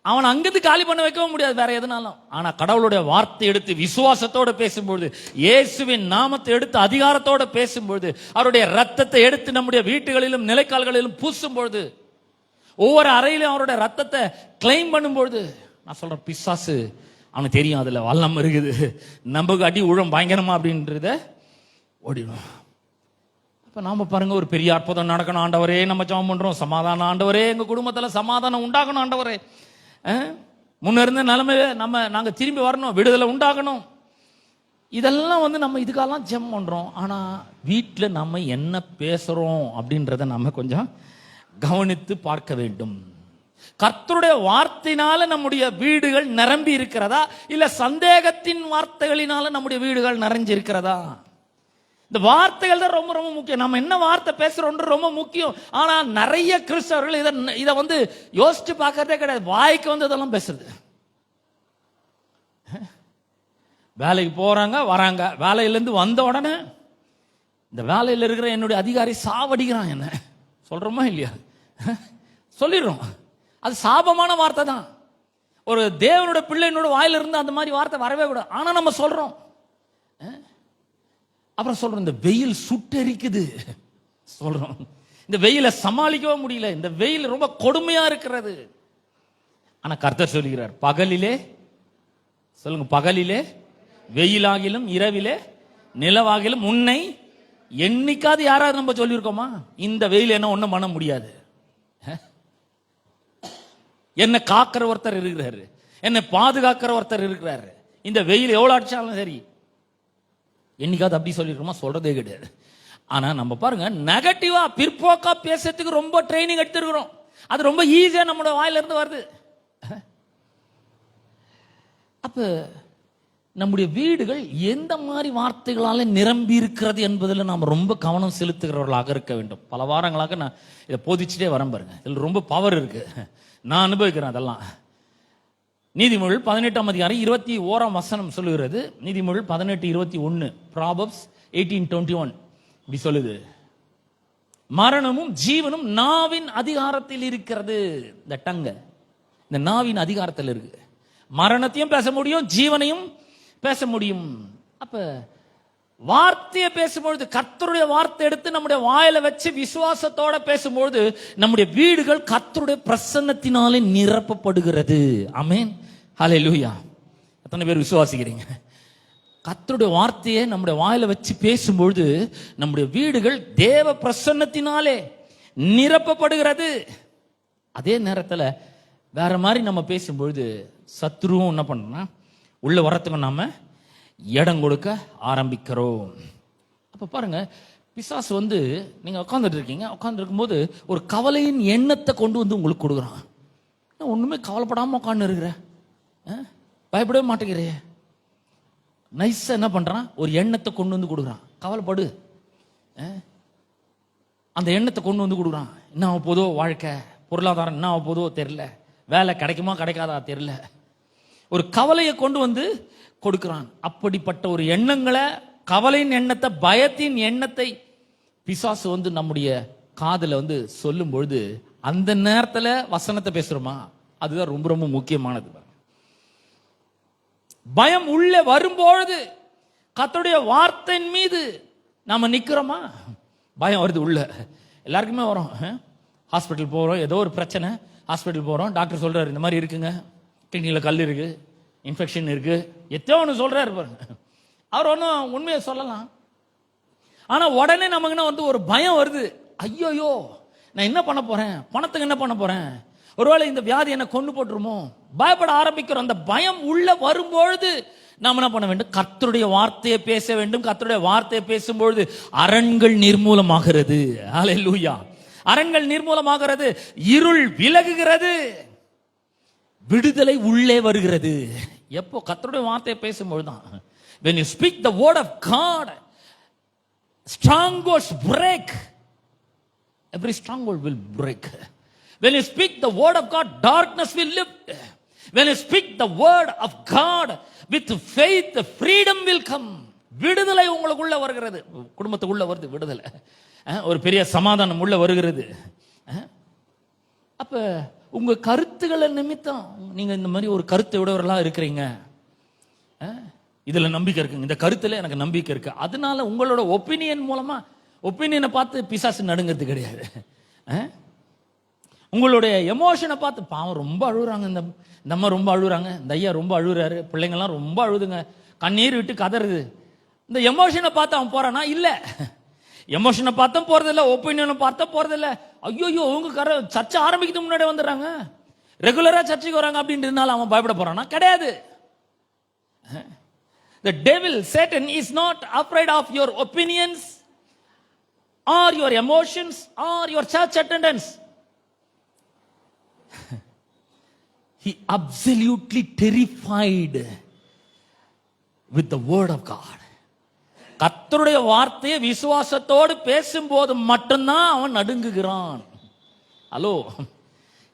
அவன் அங்கிருந்து காலி பண்ண வைக்கவும் முடியாது வேற எதுனாலும். ஆனா கடவுளுடைய வார்த்தை எடுத்து விசுவாசத்தோட பேசும்பொழுது, இயேசுவின் நாமத்தை எடுத்து அதிகாரத்தோட பேசும்பொழுது, அவருடைய ரத்தத்தை எடுத்து நம்முடைய வீட்டுகளிலும் நிலைக்கால்களிலும் பூசும்பொழுது, ஒவ்வொரு அறையிலும் அவருடைய ரத்தத்தை கிளைம் பண்ணும்பொழுது, நான் சொல்றேன், பிசாசு அவனுக்கு தெரியும் அதுல வல்லம் இருக்குது, நமக்கு அடி உழம் பயங்கரமா அப்படின்றத ஓடிடும். இப்ப நாம பாருங்க, ஒரு பெரிய அற்புதம் நடக்கணும் ஆண்டவரே, நம்ம ஜெபம் பண்றோம். சமாதானம் ஆண்டவரே, எங்க குடும்பத்துல சமாதானம் உண்டாகணும் ஆண்டவரே, முன்ன இருந்த நிலைமை நாங்க திரும்பி வரணும், விடுதலை உண்டாகணும். இதெல்லாம் நம்ம இதுக்கெல்லாம் ஜெபம் பண்றோம். ஆனா வீட்டுல நம்ம என்ன பேசுறோம் அப்படின்றத நம்ம கொஞ்சம் கவனித்து பார்க்க வேண்டும். கர்த்தருடைய வார்த்தையினால நம்முடைய வீடுகள் நிரம்பி இருக்கிறதா, இல்ல சந்தேகத்தின் வார்த்தைகளினால நம்முடைய வீடுகள் நிறைஞ்சிருக்கிறதா? இந்த வார்த்தைகள் தான் ரொம்ப ரொம்ப முக்கியம். நம்ம என்ன வார்த்தை பேசுறோம் ரொம்ப முக்கியம். ஆனா நிறைய கிறிஸ்தவர்கள் இதை யோசிச்சு பார்க்கறதே கிடையாது. வாய்க்கு இதெல்லாம் பேசுறது. வேலைக்கு போறாங்க வராங்க, வேலையிலேருந்து வந்த உடனே இந்த வேலையில் இருக்கிற என்னுடைய அதிகாரி சாவடிக்கிறான், என்ன சொல்றோமா இல்லையா? சொல்லிடுறோம். அது சாபமான வார்த்தை தான். ஒரு தேவனோட பிள்ளைனோட வாயிலிருந்து அந்த மாதிரி வார்த்தை வரவே கூடாது. ஆனா நம்ம சொல்றோம். அப்புறம் சொல்றோம், இந்த வெயில் சுட்டெரிக்குது சொல்றோம். இந்த வெயில சமாளிக்கவே முடியல, இந்த வெயில் ரொம்ப கொடுமையா இருக்கிறது. ஆனா கர்த்தர் சொல்லுகிறார், பகலிலே சொல்லுங்க, பகலிலே வெயிலாகிலும் இரவிலே நிலவாகிலும் உன்னை என்னைக்காவது யாராவது நம்ம சொல்லியிருக்கோமா? இந்த வெயில் என்ன ஒண்ணும் பண்ண முடியாது, என்னை காக்கிற ஒருத்தர் இருக்கிறாரு, என்னை பாதுகாக்கிற ஒருத்தர் இருக்கிறாரு, இந்த வெயில் எவ்வளவு அடிச்சாலும் சரி. என்னைக்காவது அப்படி சொல்லிருக்கோமா? சொல்றதே கிடையாது. ஆனா நம்ம பாருங்க, நெகட்டிவா பிற்போக்கா பேசுறதுக்கு ரொம்ப ட்ரைனிங் எடுத்துருக்கிறோம். அது ரொம்ப ஈஸியா நம்மளோட வாயில இருந்து வருது. அப்ப நம்முடைய வீடுகள் எந்த மாதிரி வார்த்தைகளால நிரம்பி இருக்கிறது என்பதில் நாம் ரொம்ப கவனம் செலுத்துகிறவர்களாக இருக்க வேண்டும். பல வாரங்களாக நான் இதை போதிச்சுட்டே வரேன் பாருங்க. இதில் ரொம்ப பவர் இருக்கு, நான் அனுபவிக்கிறேன் அதெல்லாம். நீதிமொழிகள் 18ஆம் அதிகாரம் 21ஆம் வசனம் சொல்லுகிறது. நீதிமொழிகள் 18:21, Proverbs 18:21 இப்படி சொல்லுது, மரணமும் ஜீவனும் நாவின் அதிகாரத்தில் இருக்கிறது. இந்த டங்க இந்த நாவின் அதிகாரத்தில் இருக்கு. மரணத்தையும் பேச முடியும், ஜீவனையும் பேச முடியும். அப்ப வார்த்தையை பேசும்பொழுது, கர்த்தருடைய வார்த்தை எடுத்து நம்முடைய வாயில வச்சு விசுவாசத்தோட பேசும்பொழுது நம்முடைய வீடுகள் கர்த்தருடைய பிரசன்னத்தினாலே நிரப்பப்படுகிறது. ஆமென், ஹல்லேலூயா. எத்தனை பேர் விசுவாசிக்கிறீங்க? கர்த்தருடைய வார்த்தையை நம்முடைய வாயில வச்சு பேசும்பொழுது நம்முடைய வீடுகள் தேவ பிரசன்னத்தினாலே நிரப்பப்படுகிறது. அதே நேரத்தில் வேற மாதிரி நம்ம பேசும்பொழுது சத்துருவும் என்ன பண்றோம்னா உள்ள வரத்துக்கு நாம இடம் கொடுக்க ஆரம்பிக்கிறோம். அப்ப பாருங்க, பிசாசு வந்து நீங்க உட்காந்துட்டு இருக்கீங்க, உட்காந்து இருக்கும்போது ஒரு கவலையின் எண்ணத்தை கொண்டு வந்து உங்களுக்கு கொடுக்குறான். ஒண்ணுமே கவலைப்படாம உட்காந்து இருக்கிற, பயப்படவே மாட்டேங்கிறே, நைஸா என்ன பண்றான், ஒரு எண்ணத்தை கொண்டு வந்து கொடுக்குறான். கவலைப்படு, அந்த எண்ணத்தை கொண்டு வந்து கொடுக்குறான். என்ன ஆக போதோ வாழ்க்கை, பொருளாதாரம் என்ன ஆக போதோ தெரியல, வேலை கிடைக்குமா கிடைக்காதா தெரியல, ஒரு கவலையை கொண்டு வந்து கொடுக்கிறான். அப்படிப்பட்ட ஒரு எண்ணங்களை, கவலையின் எண்ணத்தை, பயத்தின் எண்ணத்தை பிசாசு வந்து நம்முடைய காதுல வந்து சொல்லும் பொழுது அந்த நேரத்துல வசனத்தை பேசுறோமா? அதுதான் ரொம்ப ரொம்ப முக்கியமானது. பயம் உள்ளே வரும்பொழுது கர்த்தருடைய வார்த்தையின் மீது நாம நிக்கிறோமா? பயம் வருது உள்ள, எல்லாருக்குமே வரும். ஹாஸ்பிட்டல் போறோம், ஏதோ ஒரு பிரச்சனை, ஹாஸ்பிட்டல் போறோம், டாக்டர் சொல்றாரு இந்த மாதிரி இருக்குங்க, கிட்னியில கல் இருக்கு, இன்ஃபெக்ஷன் இருக்கு, எத்தோ ஒன்று சொல்றாரு பாருங்க. அவர் ஒன்றும் உண்மையை சொல்லலாம், ஆனா உடனே நமக்குன்னா வந்து ஒரு பயம் வருது. ஐயோயோ நான் என்ன பண்ண போறேன், பணத்துக்கு என்ன பண்ண போறேன், ஒருவேளை இந்த வியாதி என்ன கொண்டு போட்டுருமோ, பயப்பட ஆரம்பிக்கிறோம். அந்த பயம் உள்ள வரும்பொழுது நாம் என்ன பண்ண வேண்டும்? கர்த்தருடைய வார்த்தையை பேச வேண்டும். கர்த்தருடைய வார்த்தையை பேசும்பொழுது அரண்கள் நிர்மூலமாகிறது. ஹல்லேலூயா. அரண்கள் நிர்மூலமாகிறது, இருள் விலகுகிறது, விடுதலை உள்ளே வருகிறது. எப்போ? கர்த்தருடைய வார்த்தையை பேசும்பொழுது தான். When you speak the word of God, strongholds break. Every stronghold will break. When you speak the word of God, darkness will lift. When you speak the word of God with faith, freedom will come. விடுதலை உங்களுக்குள்ள வருகிறது, குடும்பத்துக்குள்ள வருது விடுதலை, ஒரு பெரிய சமாதானம் உள்ள வருகிறது. அப்ப உங்க கருத்துக்களை நிமித்தம் நீங்க இந்த மாதிரி ஒரு கருத்தை விடவர்களா இருக்கிறீங்க, இதுல நம்பிக்கை இருக்குங்க, இந்த கருத்துல எனக்கு நம்பிக்கை இருக்கு, அதனால உங்களோட ஒப்பீனியன் மூலமா, ஒப்பீனியனை பார்த்து பிசாசு நடுங்கிறது கிடையாது. உங்களுடைய எமோஷனை பார்த்து, பாவம் ரொம்ப அழுகுறாங்க, இந்த அம்மா ரொம்ப அழுகுறாங்க, இந்த ஐயா ரொம்ப அழுகுறாரு, பிள்ளைங்கள்லாம் ரொம்ப அழுதுங்க, கண்ணீர் விட்டு கதறுது, இந்த எமோஷனை பார்த்து அவன் போறானா? இல்ல, எமோஷனை பார்த்தா போறதில்ல, ஒப்பீனியனை பார்த்தா போறதில்ல. ஐயோ உங்க சர்ச்சை ஆரம்பிக்கிறது முன்னாடி வந்துடுறாங்க, ரெகுலரா சர்ச்சைக்கு வராங்க அப்படின்றதுனால அவன் பயப்பட போறானா? கிடையாது. The devil, Satan is not afraid of your opinions or your emotions or your church attendance. He absolutely terrified with the word of God. கர்த்தருடைய வார்த்தையை விசுவாசத்தோடு பேசும்போது மட்டும்தான் அவன் நடுங்குகிறான். ஹலோ,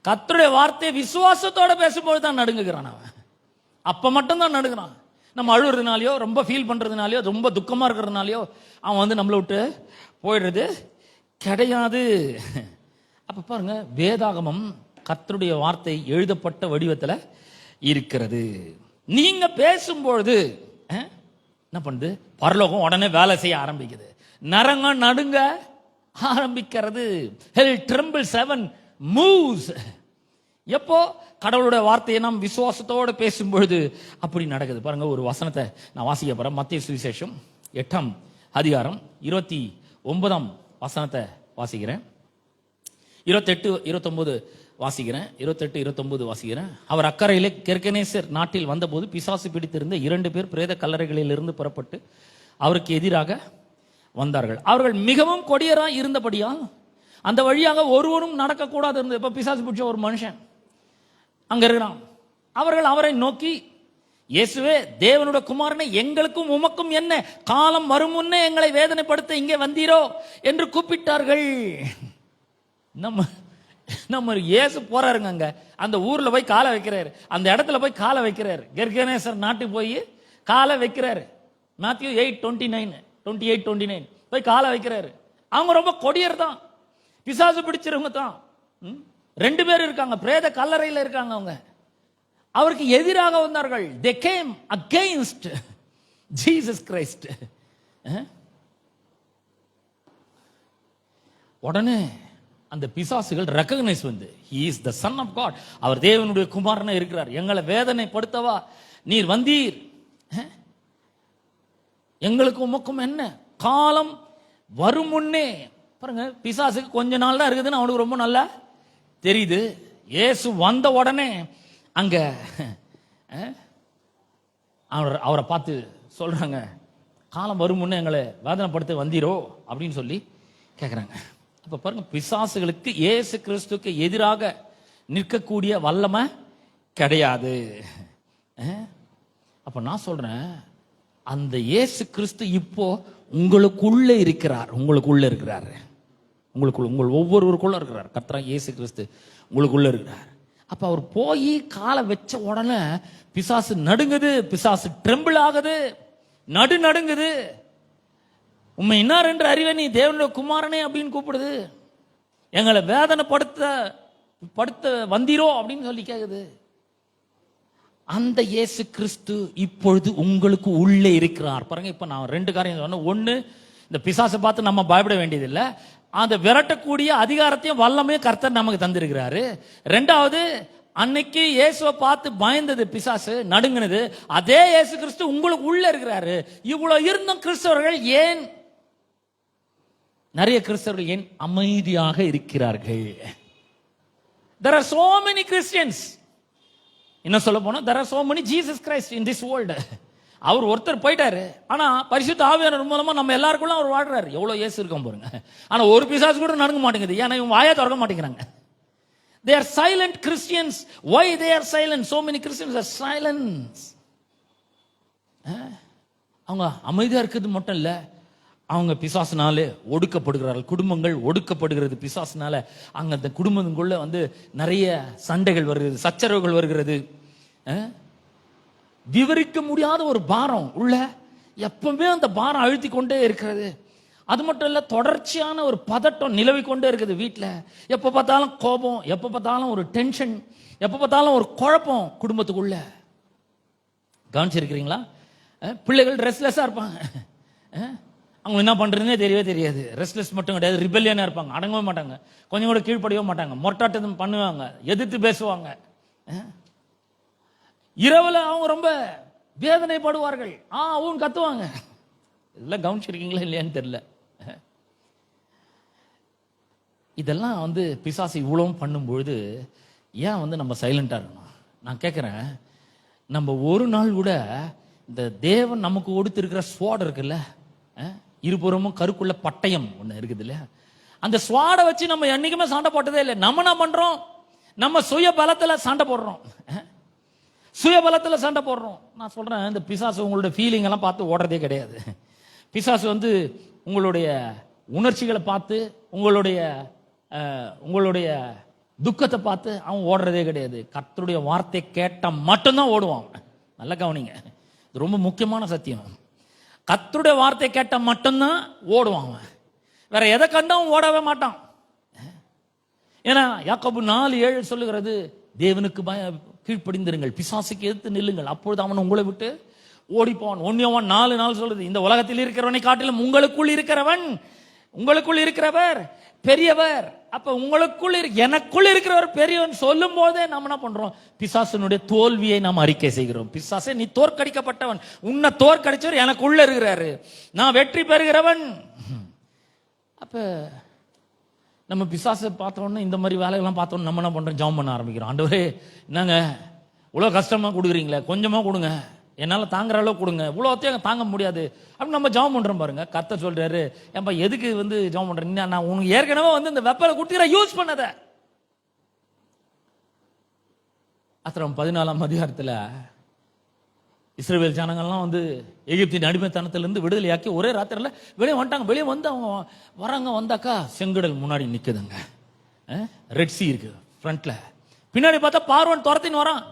கர்த்தருடைய வார்த்தையை விசுவாசத்தோட பேசும்போது தான் நடுங்குகிறான் அவன். அப்ப மட்டும்தான் நடுங்குறான். நம்ம அழுகிறதுனாலயோ, ரொம்ப ஃபீல் பண்றதுனாலயோ, ரொம்ப துக்கமா இருக்கிறதுனாலயோ அவன் வந்து நம்மளை விட்டு போயிடுறது கிடையாது. அப்ப பாருங்க, வேதாகமம் கர்த்தருடைய வார்த்தை எழுதப்பட்ட வடிவத்துல இருக்கிறது. நீங்க பேசும்பொழுது என்ன பண்ணுது? பரலோகம் உடனே வேலை செய்ய ஆரம்பிக்குது. நரங்க நடுங்க ஆரம்பிக்கிறது. Hell trembles, heaven moves. எப்போ கடவுளுடைய வார்த்தையை நாம் விசுவாசத்தோடு பேசும்பொழுது அப்படி நடக்குது. பாருங்க, ஒரு வசனத்தை நான் வாசிக்க போறேன். மத்தேயு சுவிசேஷம் 8ஆம் அதிகாரம் 29ஆம் வசனத்தை வாசிக்கிறேன். 28, 29 வாசிக்கிறேன். 28, 29 வாசிக்கிறேன். அவர் அக்கறையிலே கெர்கெனேசர் நாட்டில் வந்தபோது பிசாசு பிடித்திருந்த 2 பேர் பிரேத கல்லறைகளிலிருந்து புறப்பட்டு அவருக்கு எதிராக வந்தார்கள். அவர்கள் மிகவும் கொடியராய் இருந்தபடியால் அந்த வழியாக ஒருவரும் நடக்கக்கூடாது இருந்தது. இப்ப பிசாசு பிடிச்ச ஒரு மனுஷன் அங்க இருக்கிறான். அவர்கள் அவரை நோக்கி, இயேசுவே, தேவனுடைய குமாரனை, எங்களுக்கும் உமக்கும் என்ன? காலம் வரும் முன்னே எங்களை வேதனைப்படுத்த இங்கே வந்தீரோ என்று கூப்பிட்டார்கள். நம்ம இயேசு போறாருங்க, அங்க அந்த ஊர்ல போய் காலை வைக்கிறாரு, அந்த இடத்துல போய் காலை வைக்கிறாரு. கெர்கெனேசர் நாட்டுக்கு போய் காலை வைக்கிறாரு. மேத்யூ 8:29 போய் காலை வைக்கிறாரு. அவங்க ரொம்ப கொடியர் தான், பிசாசு பிடிச்சிருவங்க தான். 2 பேர் இருக்காங்க, பிரேத கல்லறையில் இருக்காங்க. அவங்க அவருக்கு எதிராக வந்தார்கள். They came against Jesus Christ. உடனே அந்த பிசாசுகள் ரெகக்னைஸ் வந்து, he is the son of God, அவர் தேவனுடைய குமாரனா இருக்கிறார், எங்களை வேதனைப்படுத்தவா நீர் வந்தீர்? எங்களுக்கு உமக்கும் என்ன? காலம் வரும் முன்னே. பாருங்க, பிசாசுக்கு கொஞ்ச நாள் தான் இருக்குதுன்னு அவனுக்கு ரொம்ப நல்லா தெரியுது. இயேசு வந்த உடனே அங்க அவரை பார்த்து சொல்றாங்க, காலம் வரும் முன்னே எங்களை வேதனைப்படுத்த வந்தீரோ அப்படின்னு சொல்லி கேட்குறாங்க. அப்ப பாருங்க, பிசாசுகளுக்கு இயேசு கிறிஸ்துக்கு எதிராக நிற்கக்கூடிய வல்லமை கிடையாது. அப்ப நான் சொல்றேன், அந்த இயேசு கிறிஸ்து இப்போ உங்களுக்குள்ள இருக்கிறார். உங்கள் ஒவ்வொருவருக்குள்ள இருக்கிறார். கர்த்தர் இயேசு கிறிஸ்து உங்களுக்குள்ள இருக்கிறார். அப்ப அவர் போய் காலை வச்ச உடனே பிசாசு நடுங்குது, பிசாசு ட்ரெம்பிள் ஆகுது, நடுங்குது. உண்மை இன்னார் என்று அறிவே நீ தேவனுடைய குமாரனே அப்படின்னு கூப்பிடுது. எங்களை வேதனைப்படுத்த வந்தீரோ அப்படின்னு சொல்லி கேக்குது. அந்த இயேசு கிறிஸ்து இப்பொழுது உங்களுக்கு உள்ளே இருக்கிறார். பாருங்க, இப்ப நான் 2 காரியம் சொன்னேன். ஒண்ணு, இந்த பிசாசை பார்த்து நம்ம பயப்பட வேண்டியதில்லை, அந்த விரட்டக்கூடிய அதிகாரத்தையும் வல்லமையும் கர்த்தர் நமக்கு தந்திருக்கிறாரு. 2வது, அன்னைக்கு இயேசுவை பார்த்து பயந்தது பிசாசு, நடுங்கினது, அதே இயேசு கிறிஸ்து உங்களுக்கு உள்ள இருக்கிறாரு. இவ்வளவு இருந்தும் கிறிஸ்தவர்கள் ஏன், நிறைய கிறிஸ்தவர்கள் ஏன் அமைதியாக இருக்கிறார்கள்? There are so many Christians. என்ன சொல்ல போனா, there are so many Jesus Christ in this world. அவர் ஒருத்தர் போயிட்டாரு, ஆனா பரிசுத்த ஆவியானவர் மூலமா நம்ம எல்லாருக்குள்ள அவர் வாழ்றாரு. எவ்வளவு இயேசு இருக்கும் பாருங்க. ஆனா ஒரு பிசாசு கூட நடுங்க மாட்டேங்குது, ஏன்னா இவங்க வாயை திறக்க மாட்டேங்கிறாங்க. They are silent Christians. Why they are silent? So many Christians are silent. அவங்க அமைதியா இருக்கிறது மட்டும் இல்ல, அவங்க பிசாசுனாலே ஒடுக்கப்படுகிறார்கள். குடும்பங்கள் ஒடுக்கப்படுகிறது பிசாசுனால. அங்க அந்த குடும்பங்களுக்குள்ள வந்து நிறைய சண்டைகள் வருகிறது, சச்சரவுகள் வருகிறது. விவரிக்க முடியாத ஒரு பாரம் உள்ள, எப்பவுமே அந்த பாரம் அழுத்தி கொண்டே இருக்கிறது. அது மட்டும் இல்ல, தொடர்ச்சியான ஒரு பதட்டம் நிலவி கொண்டே இருக்குது வீட்டுல. எப்ப பார்த்தாலும் கோபம், எப்ப பார்த்தாலும் ஒரு டென்ஷன், எப்ப பார்த்தாலும் ஒரு குழப்பம் குடும்பத்துக்குள்ள. கவனிச்சிருக்கிறீங்களா? பிள்ளைகள் ரெஸ்ட்லெஸ்ஸா இருப்பாங்க. அவங்க என்ன பண்றதுன்னே தெரியவே தெரியாது. ரெஸ்ட்லெஸ் மட்டும் கிடையாது, ரிபெல்லியனா இருப்பாங்க, அடங்கவே மாட்டாங்க, கொஞ்சம் கூட கீழ்ப்படியவே மாட்டாங்க, மொட்டாட்டம் பண்ணுவாங்க, எதிர்த்து பேசுவாங்க. இரவுல அவங்க ரொம்ப வேதனைப்படுவார்கள், அவங்க கத்துவாங்க. இதெல்லாம் கவனிச்சிருக்கீங்களா இல்லையான்னு தெரியல. இதெல்லாம் வந்து பிசாசு இவ்வளவும் பண்ணும்பொழுது ஏன் வந்து நம்ம சைலண்டா இருக்கணும்? நான் கேட்கிறேன், நம்ம ஒரு நாள் கூட இந்த தேவன் நமக்கு கொடுத்திருக்கிற ஸ்வாட் இருக்குல்ல, இருபுறமும் கருக்குள்ள பட்டயம் ஒண்ணு இருக்குது இல்லையா, அந்த ஸ்வாடை வச்சு நம்ம என்னைக்குமே சண்டை போட்டதே இல்லை. நம்ம என்ன பண்றோம்? நம்ம சுய பலத்துல சண்டை போடுறோம், சுயபலத்துல சண்டை போடுறோம். நான் சொல்றேன், இந்த பிசாசு உங்களுடைய ஃபீலிங் எல்லாம் பார்த்து ஓடுறதே கிடையாது. பிசாசு வந்து உங்களுடைய உணர்ச்சிகளை பார்த்து, உங்களுடைய துக்கத்தை பார்த்து அவன் ஓடுறதே கிடையாது. கர்த்தருடைய வார்த்தை கேட்ட மட்டும்தான் ஓடுவான். நல்ல கவனிங்க, இது ரொம்ப முக்கியமான சத்தியம். கர்த்தருடைய வார்த்தை கேட்ட மட்டும்தான் ஓடுவான். வேற எதை கண்டும் ஓடவே மாட்டான். ஏன்னா யாக்கோபு 4:7 சொல்லுகிறது, தேவனுக்கு கீழ்ப்படிந்திருங்கள், பிசாசுக்கு எதிர்த்து நில்லுங்கள், அப்பொழுது அவன் உங்களை விட்டு ஓடிப்போன். 1 யோவான் 4:4 சொல்லுது, இந்த உலகத்தில் இருக்கிறவனை காட்டிலும் உங்களுக்குள் இருக்கிறவன், உங்களுக்குள் இருக்கிறவர் பெரியவர். அப்ப உங்களுக்குள் எனக்குள் இருக்கிறவர் பெரியவன் சொல்லும் போதே நம்ம என்ன பண்றோம்? பிசாசனுடைய தோல்வியை நாம் அறிக்கை செய்கிறோம். பிசாசே, நீ தோற்கடிக்கப்பட்டவன், உன்னை தோற்கடிச்சவர் எனக்குள்ள இருக்கிறாரு, நான் வெற்றி பெறுகிறவன். அப்ப நம்ம பிசாசை பார்த்தோன்னா, இந்த மாதிரி வேலைகள்லாம் பார்த்தோன்னு நம்ம என்ன பண்றோம்? ஜெபம் பண்ண ஆரம்பிக்கிறோம். ஆண்டவரே, என்னங்க இவ்வளோ கஷ்டமா கொடுக்குறீங்களே, கொஞ்சமா கொடுங்க, என்னால் தாங்குற அளவு கொடுங்க, இவ்வளோத்தையும் தாங்க முடியாது அப்படின்னு நம்ம ஜெபம் பண்றோம் பாருங்க. கர்த்தர் சொல்றாரு, ஏன்பா எதுக்கு ஜெபம் பண்றீங்க? நான் உனக்கு ஏற்கனவே இந்த வெப்பலை கொடுத்துக்கிற, யூஸ் பண்ணத. அப்புறம் 14ஆம் அதிகாரத்தில் இஸ்ரவேல் ஜனங்கள்லாம் எகிப்தின் அடிமைத்தனத்திலிருந்து விடுதலையாக்கி ஒரே ராத்திரில வெளியே வந்துட்டாங்க. வெளியே வந்து அவங்க வந்தாக்கா செங்கடல் முன்னாடி நிக்குதுங்க, ரெட் சி இருக்கு ஃப்ரண்ட்ல. பின்னாடி பார்த்தா பார்வோன் துரத்தின்னு வரான்.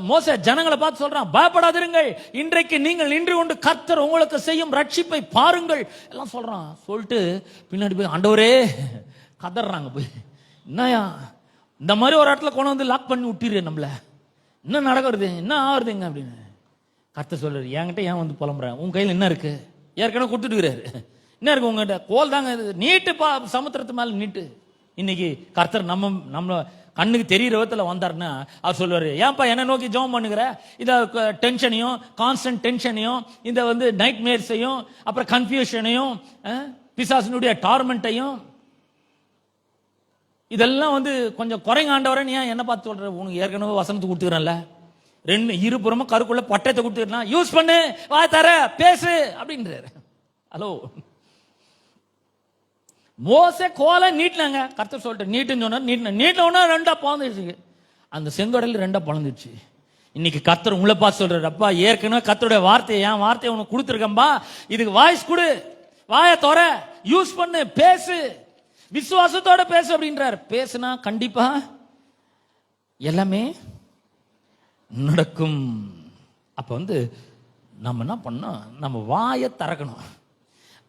மோசே ஜனங்களை பார்த்து சொல்றான், பயப்படாதிருங்கள், இன்றைக்கு நீங்கள் நின்று கொண்டு கர்த்தர் உங்களுக்கு செய்யும் ரட்சிப்பை பாருங்கள் எல்லாம் சொல்றான். சொல்லிட்டு பின்னாடி போய் ஆண்டவரே கதறாங்க. போய் என்னயா இந்த மாதிரி ஒரு இடத்துல கொண்டு லாக் பண்ணி விட்டுரு, நம்மள என்ன நடக்கிறது, என்ன ஆகுறதுங்க அப்படின்னு. கர்த்தர் சொல்றாரு, என்கிட்ட ஏன் புலம்புறேன்? உன் கையில் என்ன இருக்கு? ஏற்கனவே கொடுத்துட்டுக்கிறாரு. என்ன இருக்கு உங்ககிட்ட? கோல் தாங்க, நீட்டு சமுத்திரத்து மேல நீட்டு. இன்னைக்கு கர்த்தர் நம்ம கண்ணுக்கு தெரிகிற விதத்தில் வந்தார்னா அவர் சொல்லுவார், ஏன்பா என்ன நோக்கி ஜெபம் பண்ணுகிற? இந்த டென்ஷனையும், கான்ஸ்டன்ட் டென்ஷனையும், இந்த நைட் மேர்ஸையும், அப்புறம் கன்ஃபியூஷனையும், பிசாசினுடைய டார்மெண்ட்டையும், இதெல்லாம் கொஞ்சம் குறைங்க ஆண்டவரே, நீ என்ன பார்த்து சொல்ற? உனக்கு ஏற்கனவே வசனத்தை கொடுத்துக்கிறேன்ல, இருபுறமும் கருக்குள்ள பட்டத்தை கொடுத்துக்கிறேன், யூஸ் பண்ணு, வா தர, பேசு அப்படின்றாரு. ஹலோ, மோசே கோலை நீட்டினாங்க. கர்த்தர் சொல்லிட்டு நீட்டுன்னு சொன்னார். நீட்டினா ரெண்டா பழந்துச்சு. அந்த செங்கடல் ரெண்டா பழந்துச்சு. இன்னைக்கு கர்த்தர் உங்களை பார்த்து சொல்றாரு, அப்பா ஏற்கனவே கர்த்தருடைய வார்த்தையை, என் வார்த்தையை உனக்கு கொடுத்துருக்கம்பா, இதுக்கு வாய்ஸ் கொடு, வாயை தோற, யூஸ் பண்ணு, பேசு, விசுவாசத்தோட பேசு அப்படின்றார். பேசுனா கண்டிப்பா எல்லாமே நடக்கும். அப்ப நம்ம என்ன பண்ணோம்? நம்ம வாயை திறக்கணும்.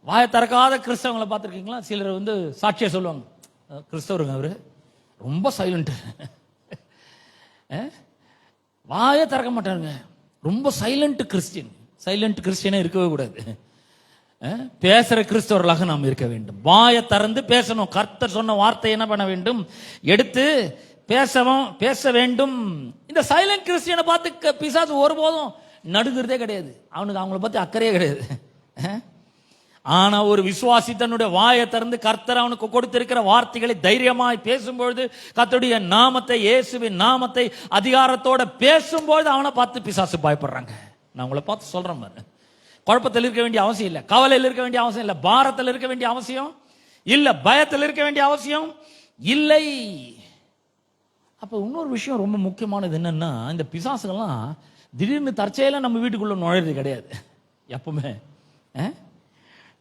வாயை திறக்காத கிறிஸ்தவங்களை பார்த்துருக்கீங்களா? சிலர் சாட்சியா சொல்லுவாங்க, கிறிஸ்தவருங்க அவரு ரொம்ப சைலண்ட், வாயை திறக்க மாட்டாருங்க, ரொம்ப சைலண்ட் கிறிஸ்டியன். சைலண்ட் கிறிஸ்டியனே இருக்கவே கூடாது. பேசுற கிறிஸ்தவர்களாக நாம் இருக்க வேண்டும். வாயை திறந்து பேசணும். கர்த்தர் சொன்ன வார்த்தை என்ன பண்ண வேண்டும்? எடுத்து பேச வேண்டும். இந்த சைலண்ட் கிறிஸ்டியனை பார்த்து பிசாசு ஒருபோதும் நடுங்கிறதே கிடையாது. அவனுக்கு அவங்கள பத்தி அக்கறையே கிடையாது. ஆனா ஒரு விசுவாசி தன்னுடைய வாயை திறந்து கர்த்தர் அவனுக்கு கொடுத்திருக்கிற வார்த்தைகளை தைரியமாய் பேசும்பொழுது, கர்த்தருடைய நாமத்தை, இயேசுவின் நாமத்தை அதிகாரத்தோட பேசும்பொழுது அவனை பார்த்து பிசாசு பயப்படுறாங்க. நான் உங்களை பார்த்து சொல்றேன் பாரு, குழப்பத்தில் இருக்க வேண்டிய அவசியம் இல்லை, கவலையில் இருக்க வேண்டிய அவசியம் இல்லை, பாரத்தில் இருக்க வேண்டிய அவசியம் இல்லை, பயத்தில் இருக்க வேண்டிய அவசியம் இல்லை. அப்ப இன்னொரு விஷயம் ரொம்ப முக்கியமானது என்னன்னா, இந்த பிசாசுகள்லாம் திடீர்னு தற்செயலா நம்ம வீட்டுக்குள்ள நுழையிறது கிடையாது. எப்பவுமே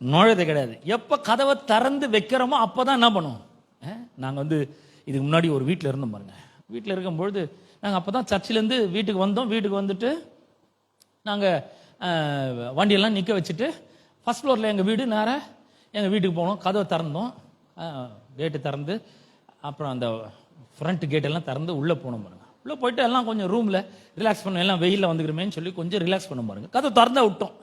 நுழையது கிடையாது. எப்ப கதவை திறந்து வைக்கிறோமோ அப்பதான் என்ன பண்ணுவோம்? நாங்க இதுக்கு முன்னாடி ஒரு வீட்டில் இருந்தோம் பாருங்க. வீட்டில் இருக்கும்பொழுது நாங்கள் அப்பதான் சர்ச்சிலேருந்து வீட்டுக்கு வந்தோம். வீட்டுக்கு வந்துட்டு நாங்கள் வண்டியெல்லாம் நிற்க வச்சுட்டு ஃபர்ஸ்ட் ஃப்ளோரில் எங்கள் வீடு, நேராக எங்கள் வீட்டுக்கு போனோம். கதவை திறந்தோம், கேட்டு திறந்து, அப்புறம் அந்த ஃப்ரண்ட் கேட்டெல்லாம் திறந்து உள்ளே போனோம் பாருங்க. உள்ளே போயிட்டு எல்லாம் கொஞ்சம் ரூமில் ரிலாக்ஸ் பண்ணோம். எல்லாம் வெயிலில் வந்துக்கிறமேன்னு சொல்லி கொஞ்சம் ரிலாக்ஸ் பண்ண பாருங்க. கதவை திறந்தா விட்டோம்.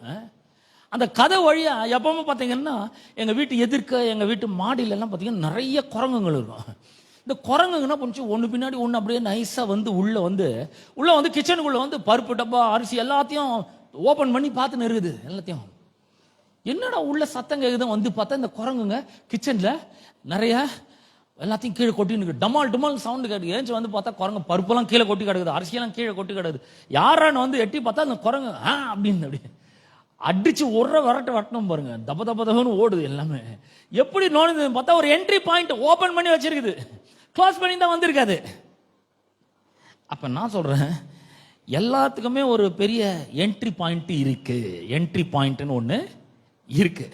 அந்த கதை வழியா எப்பவுமே பார்த்தீங்கன்னா எங்கள் வீட்டு எதிர்க்க, எங்கள் வீட்டு மாடியிலெல்லாம் பார்த்தீங்கன்னா நிறைய குரங்குகள் இருக்கும். இந்த குரங்குங்க என்ன பண்ணுச்சு, ஒன்று பின்னாடி ஒன்று அப்படியே நைஸாக உள்ளே கிச்சனுக்குள்ளே பருப்பு டப்பா, அரிசி எல்லாத்தையும் ஓப்பன் பண்ணி பார்த்துன்னு இருக்குது. எல்லாத்தையும் என்னடா உள்ள சத்தம் கேட்குது பார்த்தா இந்த குரங்குங்க கிச்சனில் நிறைய எல்லாத்தையும் கீழே கொட்டின்னு டமால் டுமால் சவுண்டு கேட்டு ஏஞ்சி பார்த்தா குரங்கு பருப்பெல்லாம் கீழே கொட்டி கிடக்குது, அரிசியெல்லாம் கீழே கொட்டி கிடக்குது. யாரான்னு எட்டி பார்த்தா அந்த குரங்கு அப்படின்னு அப்படி அடிச்சு வரட்டணும் பாருங்க. தப்ப தப்ப தப்பன்னு ஓடுது எல்லாமே. எப்படி நோடுது பார்த்தா ஒரு என்ட்ரி பாயிண்ட் ஓபன் பண்ணி வச்சிருக்குது, க்ளோஸ் பண்ணி தான் வந்திருக்காது. அப்ப நான் சொல்றேன், எல்லாத்துக்குமே ஒரு பெரிய என்ட்ரி பாயிண்ட் இருக்கு. என்ட்ரி பாயிண்ட்னு ஒண்ணு இருக்கு.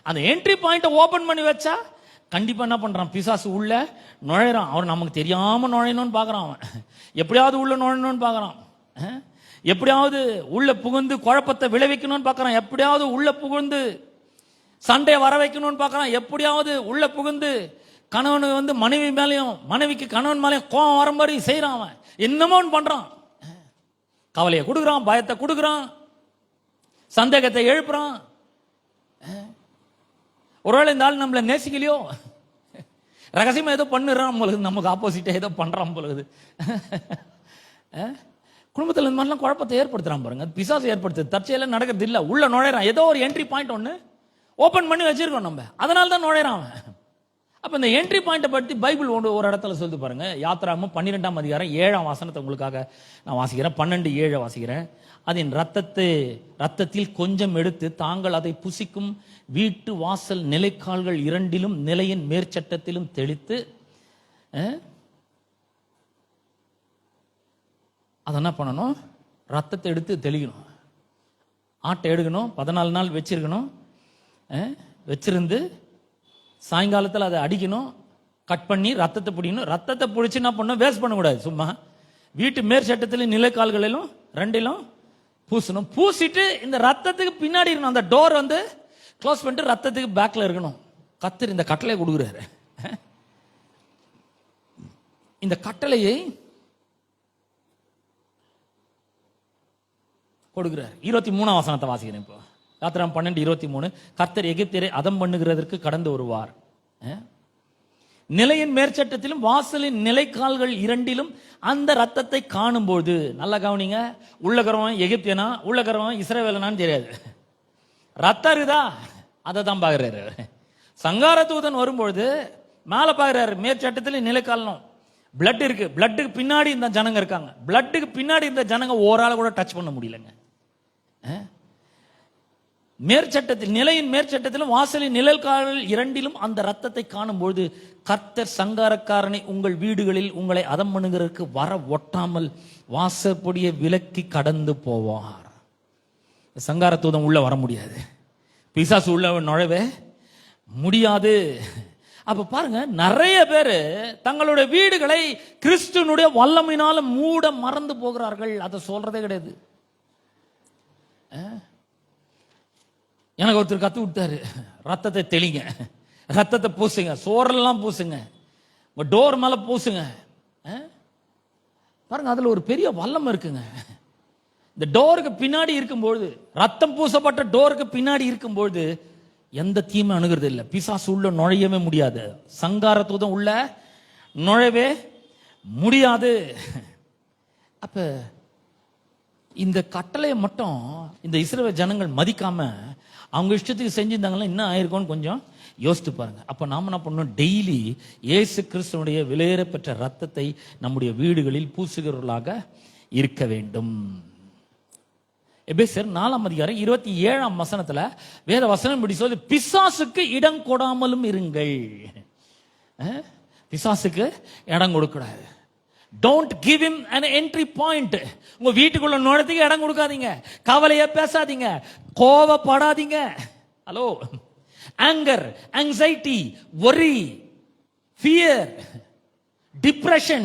அந்த என்ட்ரி பாயிண்ட்டை ஓபன் பண்ணி வச்சா கண்டிப்பா என்ன பண்றான்? பிசாசு உள்ள நுழைறான். அவன் நமக்கு தெரியாம நுழையணும்னு பாக்குறான். அவன் எப்படியாவது உள்ள நுழையணும்னு பாக்குறான். எப்படியாவது உள்ள புகுந்து குழப்பத்தை விளைவிக்கணும்னு பார்க்கறான். எப்படியாவது உள்ள புகுந்து சண்டை வர வைக்கணும்னு பார்க்கறான். எப்படியாவது உள்ள புகுந்து கணவனுக்கு வந்து மனைவி மேலேயும், மனைவிக்கு கணவன் மேலேயும் கோவம் வர மாதிரி செய்யறான். அவன் என்னமோ பண்றான். கவலையை கொடுக்குறான், பயத்தை கொடுக்குறான், சந்தேகத்தை எழுப்புறான். ஒருவேளை இந்த ஆள் நம்மளை நேசிக்கலையோ, ரகசியமா ஏதோ பண்ணுறான் பொழுது, நமக்கு ஆப்போசிட்டா ஏதோ பண்றான் பொழுது, குடும்பத்தில் இந்த மாதிரிலாம் குழப்பத்தை ஏற்படுத்துறான் பாருங்க. பிசாசு ஏற்படுத்துது, தற்செயல நடக்கிறது இல்லை. உள்ள நுழைறான், ஏதோ ஒரு என்ட்ரி பாயிண்ட் ஒன்று ஓப்பன் பண்ணி வச்சிருக்கோம் நம்ம, அதனால தான் நுழைறான் அவன். அப்ப இந்த என்ட்ரி பாயிண்டை பற்றி பைபிள் ஒரு இடத்துல சொல்லி பாருங்க. யாத்திராகமம் 12ஆம் அதிகாரம் 7ஆம் வசனத்தை உங்களுக்காக நான் வாசிக்கிறேன். 12:7 வாசிக்கிறேன். அதன் ரத்தத்தில் கொஞ்சம் எடுத்து தாங்கள் அதை புசிக்கும் வீட்டு வாசல் நிலைக்கால்கள் இரண்டிலும் நிலையின் மேற்சட்டத்திலும் தெளித்து, அதை என்ன பண்ணணும்? ரத்தத்தை எடுத்து தெளிக்கணும். ஆட்டை எடுக்கணும், 14 நாள் வச்சிருக்கணும். வச்சிருந்து சாயங்காலத்தில் அதை அடிக்கணும், கட் பண்ணி ரத்தத்தை பிடிக்கணும். ரத்தத்தை பிடிச்சி என்ன பண்ணணும்? வேஸ்ட் பண்ணக்கூடாது. சும்மா வீட்டு மேற்சட்டத்திலும் நிலைக்கால்களிலும் ரெண்டிலும் பூசணும். பூசிட்டு இந்த ரத்தத்துக்கு பின்னாடி இருக்கணும். அந்த டோர் வந்து க்ளோஸ் பண்ணிட்டு ரத்தத்துக்கு பேக்ல இருக்கணும். கத்தர் இந்த கட்டளை கொடுக்குறாரு. இந்த கட்டளையை கொடுக்கிறார். 23ஆம் வசனத்தை வாசிக்கிறேன் இப்போ. யாத்திராகமம் 12:23. கர்த்தர் எகிப்தியரை அதம் பண்ணுகிறதற்கு கடந்து வருவார். நிலையின் மேற்சட்டத்திலும் வாசலின் நிலைக்கால்கள் இரண்டிலும் அந்த ரத்தத்தை காணும்போது, நல்லா கவனிங்க, உள்ளகரவன் எகிப்தியனா உள்ளகரவன் இஸ்ரவேலனான்னு தெரியாது. ரத்தம் இருக்குதா அதை தான் பாக்குறாரு. சங்கார தூதன் வரும்பொழுது மேல பாக்குறாரு, மேற்சட்டத்திலும் நிலைக்காலும் பிளட் இருக்கு. பிளட்டுக்கு பின்னாடி இந்த ஜனங்க இருக்காங்க. பிளட்டுக்கு பின்னாடி இந்த ஜனங்க ஓராள கூட டச் பண்ண முடியலங்க. மேற்சட்டத்தில், நிலையின் மேற்சட்டத்திலும் வாசலின் நிழல்கால்கள் இரண்டிலும் அந்த ரத்தத்தை காணும்போது கர்த்தர் சங்காரக்காரனை உங்கள் வீடுகளில் உங்களை அதம் பண்ணுகிறதுக்கு வர ஒட்டாமல் வாசற்படியை விலக்கி கடந்து போவார். சங்கார தூதன் உள்ள வர முடியாது, பிசாசு உள்ள நுழைவே முடியாது. அப்ப பாருங்க, நிறைய பேர் தங்களுடைய வீடுகளை கிறிஸ்துவனுடைய வல்லமையினால மூட மறந்து போகிறார்கள். அதை சொல்றதே கிடையாது. எனக்கு ஒருத்தர் கத்து விட்டாரு, ரத்தத்தை தெளிங்க, ரத்தத்தை பூசுங்க, சோரெல்லாம் பூசுங்க, டோர் மேல பூசுங்க. பாருங்க, அதுல ஒரு பெரிய வல்லம் இருக்குங்க. இந்த டோருக்கு பின்னாடி இருக்கும்பொழுது, ரத்தம் பூசப்பட்ட டோருக்கு பின்னாடி இருக்கும்பொழுது எந்த தீமை அணுகிறது இல்லை. பிசாசு உள்ள நுழையவே முடியாது. சங்கார தூதன் உள்ள நுழையவே முடியாது. அப்ப இந்த கட்டளையை மட்டும் இந்த இஸ்ரவேல் ஜனங்கள் மதிக்காம அவங்க இஷ்டத்துக்கு செஞ்சிருந்தாங்கன்னா என்ன ஆயிருக்கும்னு கொஞ்சம் யோசித்து பாருங்க. அப்ப நாம என்ன பண்ணணும்? டெய்லி இயேசு கிறிஸ்துவனுடைய விலையேற பெற்ற ரத்தத்தை நம்முடைய வீடுகளில் பூசுகிறவர்களாக இருக்க வேண்டும். எபேசியர் 4ஆம் அதிகாரம் 27ஆம் வசனத்துல வேத வசனம் இப்படி சொல்லி, பிசாசுக்கு இடம் கொடாமலும் இருங்கள். பிசாசுக்கு இடம் கொடுக்கூடாது. Don't give him an entry point. உங்க வீட்டுக்குள்ள நுழைறதுக்கு இடம் கொடுக்காதீங்க. கவலைய பேசாதீங்க, கோவப்படாதீங்க. Hello, anger, anxiety, worry, fear, depression,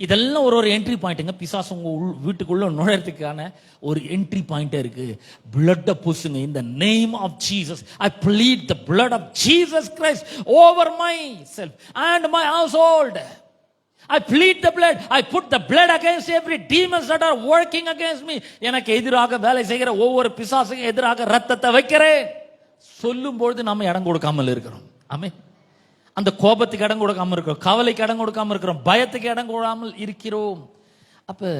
இதெல்லாம் ஒரு என்ட்ரி பாயிண்ட்டுங்க. பிசாசு உங்க வீட்டுக்குள்ள நுழைறதுக்கான ஒரு என்ட்ரி பாயிண்ட் இருக்கு. Blood பூசுங்க. in the name of Jesus I plead the blood of Jesus Christ over myself and my household. I plead the blood. I put the blood against every demons that are working against me. எனக்கு எதிராக வேலை செய்கிற ஒவ்வொரு பிசாசுக்கு எதிராக ரத்தத்தை வைக்கிறேன். சொல்லும் பொழுது நாம இடம் கொடுக்காமல் இருக்கிறோம். ஆமென். அந்த கோபத்துக்கு இடம் கொடுக்காம இருக்கிறோம், கவலைக்கு இடம் கொடுக்காம இருக்கிறோம், பயத்துக்கு இடம் கொடாமல் இருக்கிறோம். அப்ப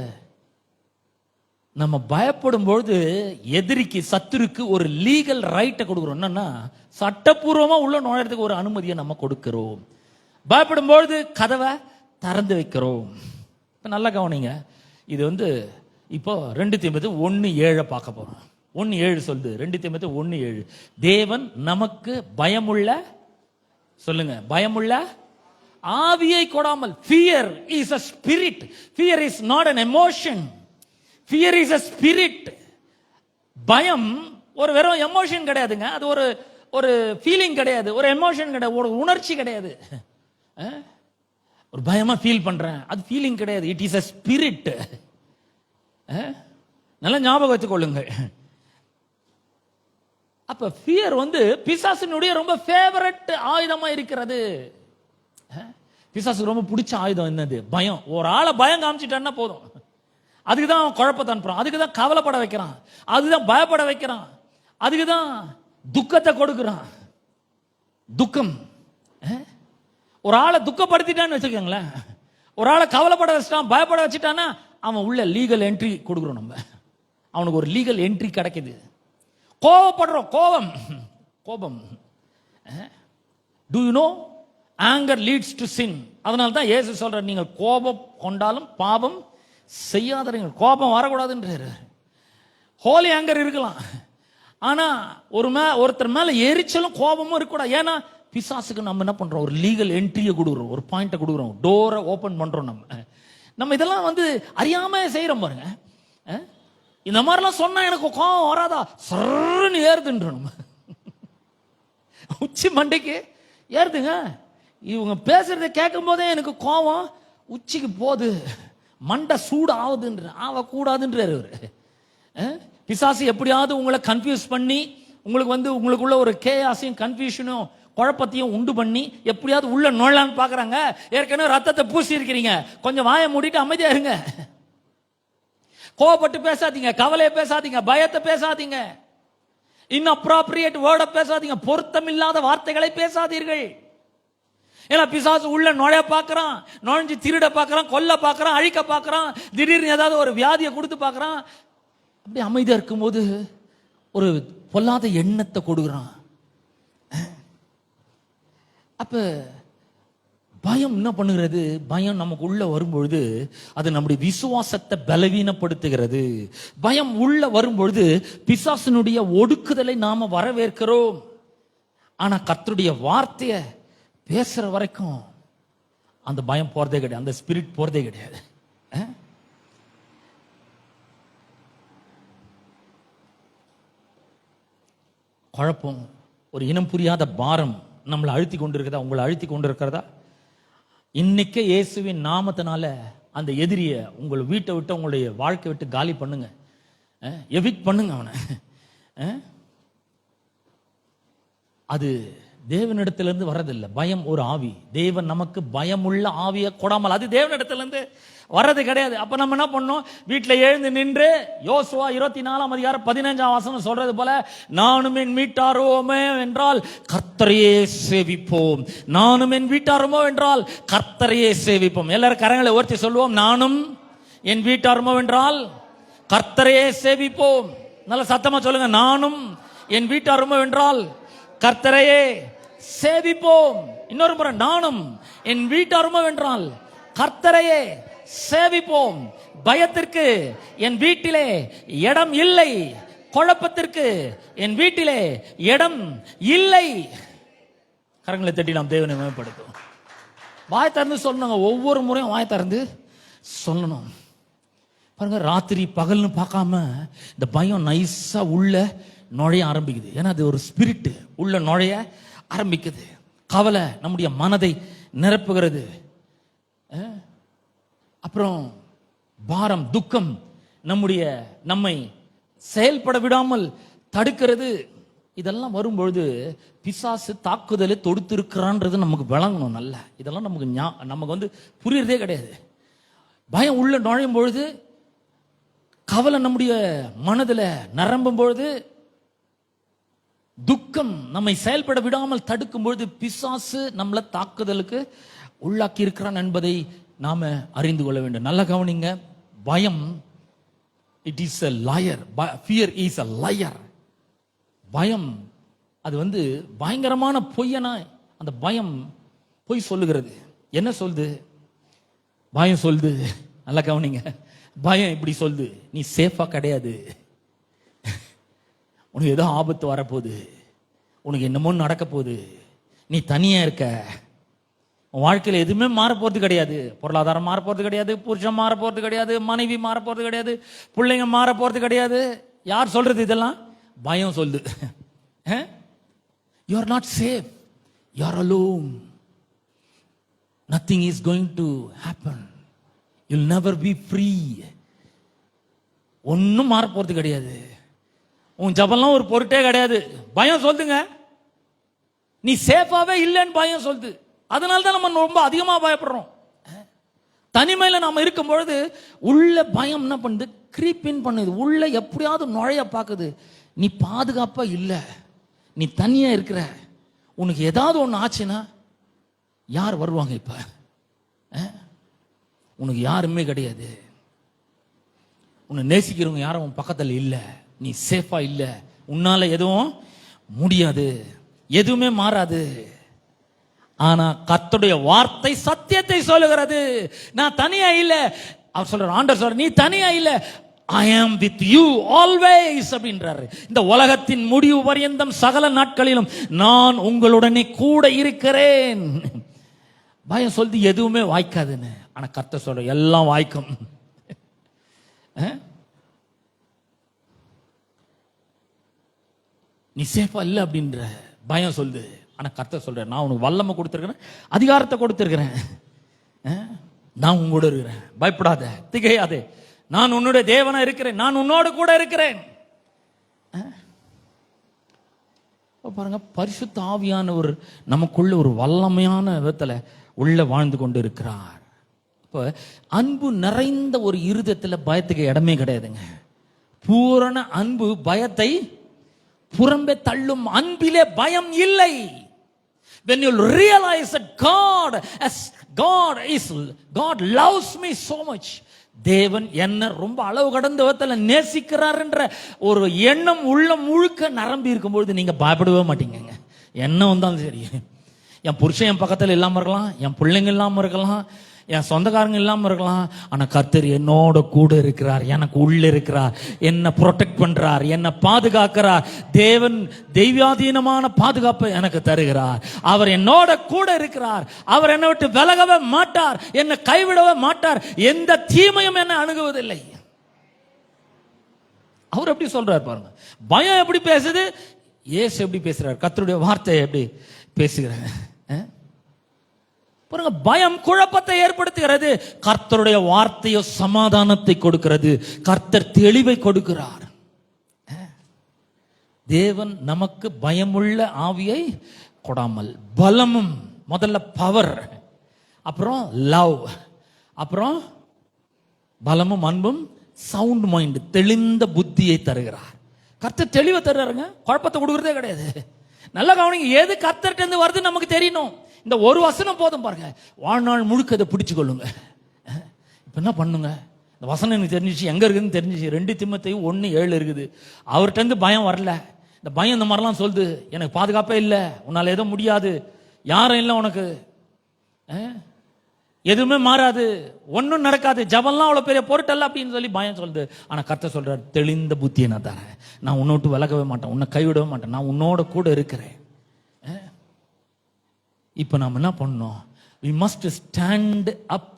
நம்ம பயப்படும் பொழுது எதிரிக்கு, சத்துருக்கு ஒரு லீகல் ரைட்டை கொடுக்கிறோம். என்னன்னா, சட்டப்பூர்வமா உள்ள நுழைறதுக்கு ஒரு அனுமதியை நம்ம கொடுக்கிறோம். பயப்படும் பொழுது கதவை திறந்து வைக்கிறோம். இப்ப நல்லா கவனிங்க, இது இப்போ 2 தீமோத்தேயு 1:7 பார்க்க போறோம். 1:7 சொல்லுது. 2 தீமோத்தேயு 1:7, தேவன் நமக்கு பயமுள்ள, சொல்லுங்க, பயமுள்ள ஆவியை கொடாமல். Fear is a spirit. Fear is not an emotion. Fear is a spirit. பயம் ஒரு வெறும் எமோஷன் கிடையாதுங்க. அது ஒரு ஃபீலிங் கிடையாது, ஒரு எமோஷன் கிடையாது, ஒரு உணர்ச்சி கிடையாது. ஒரு பயமா ஃபீல் பண்றேன், அது ஃபீலிங் கிடையாது. It is a spirit. நல்லா ஞாபகம் வச்சுக் கொள்ளுங்க. அப்ப ஃபியர் பிசாசினுடைய ரொம்ப ஃபேவரட் ஆயுதமா இருக்கிறது. பிசாசுக்கு ரொம்ப பிடிச்ச ஆயுதம் என்னது? பயம். ஒரு ஆளை பயம் காமிச்சிட்டான்னா போதும், அதுக்கு தான் அவன் குழப்பத்தை அனுப்புறான், அதுக்கு தான் கவலைப்பட வைக்கிறான், அதுதான் பயப்பட வைக்கிறான், அதுக்கு தான் துக்கத்தை கொடுக்குறான். துக்கம். ஒரு ஆளை துக்கப்படுத்திட்டான்னு வச்சுக்கோங்களேன், ஒரு ஆளை கவலைப்பட வச்சுட்டான், பயப்பட வச்சுட்டான்னா அவன் உள்ள லீகல் என்ட்ரி கொடுக்குறோம். நம்ம அவனுக்கு ஒரு லீகல் என்ட்ரி கிடைக்குது. கோபப்படுறோம், கோபம். Do you know anger leads to sin? அதனால தான் இயேசு சொல்ற, நீங்கள் கோபம் கொண்டாலும் பாவம் செய்யாதீர்கள். கோபம் வரக்கூடாதுன்றாரு. ஹோலி ஆங்கர் இருக்கலாம், ஆனா ஒருத்தர் மேல எரிச்சலும் கோபமும் இருக்கக்கூடாது. ஏன்னா பிசாசுக்கு நம்ம என்ன பண்றோம்? ஒரு லீகல் என்ட்ரியை கொடுக்குறோம், ஒரு பாயிண்ட்டை கொடுக்குறோம், டோரை ஓபன் பண்றோம். நம்ம இதெல்லாம் அறியாம செய்யறோம் பாருங்க. இந்த மாதிரிலாம் சொன்னா எனக்கு கோபம் வராதா? சர்ன்னு ஏறுதுன்ற நம்ம உச்சி மண்டைக்கு ஏறுதுங்க. இவங்க பேசுறதை கேட்கும் போதே எனக்கு கோபம் உச்சிக்கு போகுது, மண்டை சூடு ஆகக்கூடாதுன்றாரு. பிசாசு எப்படியாவது உங்களை கன்ஃபியூஸ் பண்ணி உங்களுக்கு உங்களுக்குள்ள ஒரு கேயாசையும் கன்ஃபியூஷனும் குழப்பத்தையும் உண்டு பண்ணி எப்படியாவது உள்ள நுழையலான்னு பாக்குறாங்க. ஏற்கனவே ரத்தத்தை பூசி இருக்கிறீங்க, கொஞ்சம் வாயை மூடிட்டு அமைதியா இருங்க. கோபப்பட்டு பேசாதீங்க, கவலையை பேசாதீங்க, பயத்தை பேசாதீங்க, இன்அப்ராப்ரியேட் வேர்டை பேசாதீங்க, பொருத்தமில்லாத வார்த்தைகளை பேசாதீர்கள். ஏன்னா பிசாசு உள்ள நுழைய பார்க்கறான், நுழைஞ்சு திருட பார்க்கறான், கொல்ல பார்க்கறான், அழிக்க பார்க்கறான், திடீர்னு ஏதாவது ஒரு வியாதியை கொடுத்து பார்க்கறான். அப்படி அமைதியா இருக்கும்போது ஒரு பொல்லாத எண்ணத்தை கொடுக்குறான். அப்ப பயம் என்ன பண்ணுகிறது? பயம் நமக்கு உள்ள வரும்பொழுது அது நம்முடைய விசுவாசத்தை பலவீனப்படுத்துகிறது. பயம் உள்ள வரும்பொழுது பிசாசினுடைய ஒடுக்குதலை நாம வரவேற்கிறோம். ஆனா கர்த்தருடைய வார்த்தையை பேசுற வரைக்கும் அந்த பயம் போறதே கிடையாது, அந்த ஸ்பிரிட் போறதே கிடையாது. குழப்பம், ஒரு இனம் புரியாத பாரம் நம்மளை அழுத்தி கொண்டிருக்கிறதா? உங்களை அழுத்தி கொண்டிருக்கிறதா? இன்னைக்கே இயேசுவின் நாமத்தினால அந்த எதிரிய உங்கள் வீட்டை விட்டு, உங்களுடைய வாழ்க்கை விட்டு காலி பண்ணுங்க, எவிக்ட் பண்ணுங்க அவனை. அது தேவனிடத்திலிருந்து வர்றதில்லை. பயம் ஒரு ஆவி. தேவன் நமக்கு பயமுள்ள ஆவியை கொடாமல் அது தேவனிடத்திலிருந்து வர்றது கிடையாது. அப்ப நம்ம என்ன பண்ணோம்? வீட்டில் எழுந்து நின்று யோசுவா 24:15 சொல்றது போல, நானும் என் வீட்டாருமே என்றால் கர்த்தரையே சேவிப்போம், நானும் என் வீட்டாருமோ என்றால் கர்த்தரையே சேவிப்போம். எல்லாரும் கரங்களை உயர்த்தி சொல்லுவோம், நானும் என் வீட்டாருமோ என்றால் கர்த்தரையே சேவிப்போம். நல்ல சத்தமா சொல்லுங்க, நானும் என் வீட்டாருமோ என்றால் கர்த்தரையே சேவிப்போம். இன்னொரு முறை, நானும் என் வீட்டாருமோ என்றால் கர்த்தரையே சேவிப்போம். பயத்திற்கு என் வீட்டிலே இடம் இல்லை, குழப்பத்திற்கு என் வீட்டிலே இடம் இல்லை. கரங்களை தட்டி நாம் தேவனை மேம்படுத்தும். வாய் திறந்து சொல்லணுங்க, ஒவ்வொரு முறையும் வாய் திறந்து சொல்லணும். பாருங்க, ராத்திரி பகல்னு பார்க்காம இந்த பயம் நைஸா உள்ள நுழைய ஆரம்பிக்குது. ஏன்னா அது ஒரு ஸ்பிரிட் உள்ள நுழைய ஆரம்பிக்குது. கவலை நம்முடைய மனதை நிரப்புகிறது. அப்புறம் பாரம், துக்கம் நம்மை செயல்பட விடாமல் தடுக்கிறது. இதெல்லாம் வரும்பொழுது பிசாசு தாக்குதலை தொடுத்திருக்கிறான்றது நமக்கு விளங்கணும். நல்ல இதெல்லாம் நமக்கு புரியறதே கிடையாது. பயம் உள்ள நுழையும் பொழுது, கவலை நம்முடைய மனதில் நிரம்பும் பொழுது, துக்கம் நம்மை செயல்பட விடாமல் தடுக்கும் பொழுது பிசாசு நம்மளை தாக்குதலுக்கு உள்ளாக்கி இருக்கிறான் என்பதை நாம அறிந்து கொள்ள வேண்டும். நல்ல கவனிங்க, பயம் it is a liar. fear is a liar. பயம் அது பயங்கரமான பொய்யனா. அந்த பயம் பொய் சொல்லுகிறது. என்ன சொல்லுது? பயம் சொல்லுது, நல்ல கவனிங்க, பயம் இப்படி சொல்லுது, நீ சேஃபா கிடையாது, உனக்கு ஏதோ ஆபத்து வரப்போகுது, உனக்கு என்னமோ நடக்க போகுது, நீ தனியா இருக்க, உன் வாழ்க்கையில் எதுவுமே மாற போறது கிடையாது, பொருளாதாரம் மாற போறது கிடையாது, புருஷன் மாற போறது கிடையாது, மனைவி மாற போறது கிடையாது, பிள்ளைங்க மாற போறது கிடையாது. யார் சொல்றது இதெல்லாம்? பயம் சொல்லுது. You are not safe, you are alone, nothing is going to happen, you'll never be free. ஒன்னும் மாற போறது கிடையாது, உன் ஜபம்லாம் ஒரு பொருட்டே கிடையாது. பயம் சொல்லுங்க, நீ சேஃபாவே இல்லைன்னு பயம் சொல்லுது. அதனால தான் நம்ம ரொம்ப அதிகமா பயப்படுறோம். தனிமையில நாம இருக்கும் பொழுது உள்ள பயம் என்ன பண்ணுது, கிரீப்பின் பண்ணுது, உள்ள எப்படியாவது நுழைய பார்க்குது. நீ பாதுகாப்பா இல்ல, நீ தனியா இருக்கிற, உனக்கு ஏதாவது ஒண்ணு ஆச்சுன்னா யார் வருவாங்க? இப்ப உனக்கு யாருமே கிடையாது, உன்னை நேசிக்கிறவங்க யாரும் உன் பக்கத்துல இல்ல, நீ சேஃபா இல்ல, உன்னால எதுவும் முடியாது, எதுவுமே மாறாது. ஆனா கர்த்தருடைய வார்த்தை சத்தியத்தை சொல்லுகிறது. நான் தனியா இல்ல. அவர் சொல்ற, ஆண்டவர் சொல்ற, நீ தனியா இல்ல, I am with you always அப்படின்றாரு. இந்த உலகத்தின் முடிவு பரியந்தம் சகல நாட்களிலும் நான் உங்களுடனே கூட இருக்கிறேன். பயம் சொல்லுது எதுவுமே வாய்க்காதுன்னு. ஆனா கர்த்தர் சொல்ற எல்லாம் வாய்க்கும். நீ சேஃபா இல்ல அப்படின்ற பயம் சொல்லுது. ஆனா கர்த்தர் சொல்ற, நான் உனக்கு வல்லமை கொடுத்திருக்கிறேன், அதிகாரத்தை கொடுத்திருக்கிறேன், நான் உங்களோட இருக்கிறேன், பயப்படாத, திகையாதே, நான் உன்னுடைய தேவனா இருக்கிறேன், நான் உன்னோடு கூட இருக்கிறேன். பாருங்க, பரிசுத்த ஆவியானவர் நமக்குள்ள ஒரு வல்லமையான விதத்துல உள்ள வாழ்ந்து கொண்டு இருக்கிறார். இப்ப அன்பு நிறைந்த ஒரு இருதயத்துல பயத்துக்கு இடமே கிடையாதுங்க. பூரண அன்பு பயத்தை புறம்பே தள்ளும். அன்பிலே பயம் இல்லை. When you realize that God loves me so much, தேவன் என்ன ரொம்ப அளவு கடந்த விதத்துல நேசிக்கிறார் என்ற ஒரு எண்ணம் உள்ள முழுக்க நிரம்பி இருக்கும்போது நீங்க பயப்படவே மாட்டீங்க. என்ன வந்தாலும் சரி, என் புருஷன் என் பக்கத்துல இல்லாம இருக்கலாம், என் பிள்ளைங்க இல்லாம இருக்கலாம், என் சொந்தக்காரங்க இல்லாம இருக்கலாம், ஆனா கர்த்தர் என்னோட கூட இருக்கிறார், எனக்கு உள்ள இருக்கிறார், என்ன ப்ரொடெக்ட் பண்றார், என்ன பாதுகாக்கிறார். தேவன் தெய்வாதீனமான பாதுகாப்பை எனக்கு தருகிறார். அவர் என்னோட கூட இருக்கிறார். அவர் என்னை விட்டு விலகவே மாட்டார், என்னை கைவிடவே மாட்டார், எந்த தீமையும் என்னை அணுகுவதில்லை. அவர் எப்படி சொல்றார் பாருங்க. பயம் எப்படி பேசுது, இயேசு எப்படி பேசுறார், கர்த்தருடைய வார்த்தை எப்படி பேசுகிறார் பாருங்க. பயம் குழப்பத்தை ஏற்படுத்துகிறது, கர்த்தருடைய வார்த்தையோ சமாதானத்தை கொடுக்கிறது, கர்த்தர் தெளிவை கொடுக்கிறார். தேவன் நமக்கு பயமுள்ள ஆவியை கொடாமல், பலமும், முதல்ல பவர், அப்புறம் லவ், அப்புறம் பலமும் அன்பும், சவுண்ட் மைண்ட், தெளிந்த புத்தியை தருகிறார். கர்த்தர் தெளிவை தருறாருங்க, குழப்பத்தை கொடுக்கறதே கிடையாது. நல்ல கவனிங்க, எது கர்த்தர்ட்ட இருந்து வருது நமக்கு தெரியணும். இந்த ஒரு வசனம் போதும் பாருங்க, வாழ்நாள் முழுக்க அதை பிடிச்சு கொள்ளுங்க. இப்ப என்ன பண்ணுங்க, இந்த வசனம் எனக்கு தெரிஞ்சிச்சு, எங்க இருக்குன்னு தெரிஞ்சிச்சு. 2 தீமோத்தேயு 1:7 இருக்குது. அவர்கிட்ட இருந்து பயம் வரல. இந்த பயம் இந்த மாதிரிலாம் சொல்லுது, எனக்கு பாதுகாப்பே இல்லை, உன்னால எதுவும் முடியாது, யாரும் இல்லை உனக்கு, எதுவுமே மாறாது, ஒன்னும் நடக்காது, ஜபம்லாம் அவ்வளவு பெரிய பொருட்டல்ல அப்படின்னு சொல்லி பயம் சொல்லுது. ஆனா கர்த்தர் சொல்றார், தெளிந்த புத்தியை நான் தரேன், நான் உன்னை விட்டு விலகவே மாட்டேன், உன்னை கைவிடவே மாட்டேன், நான் உன்னோட கூட இருக்கிறேன். இப்ப நாம் என்ன பண்ணோம், we must stand up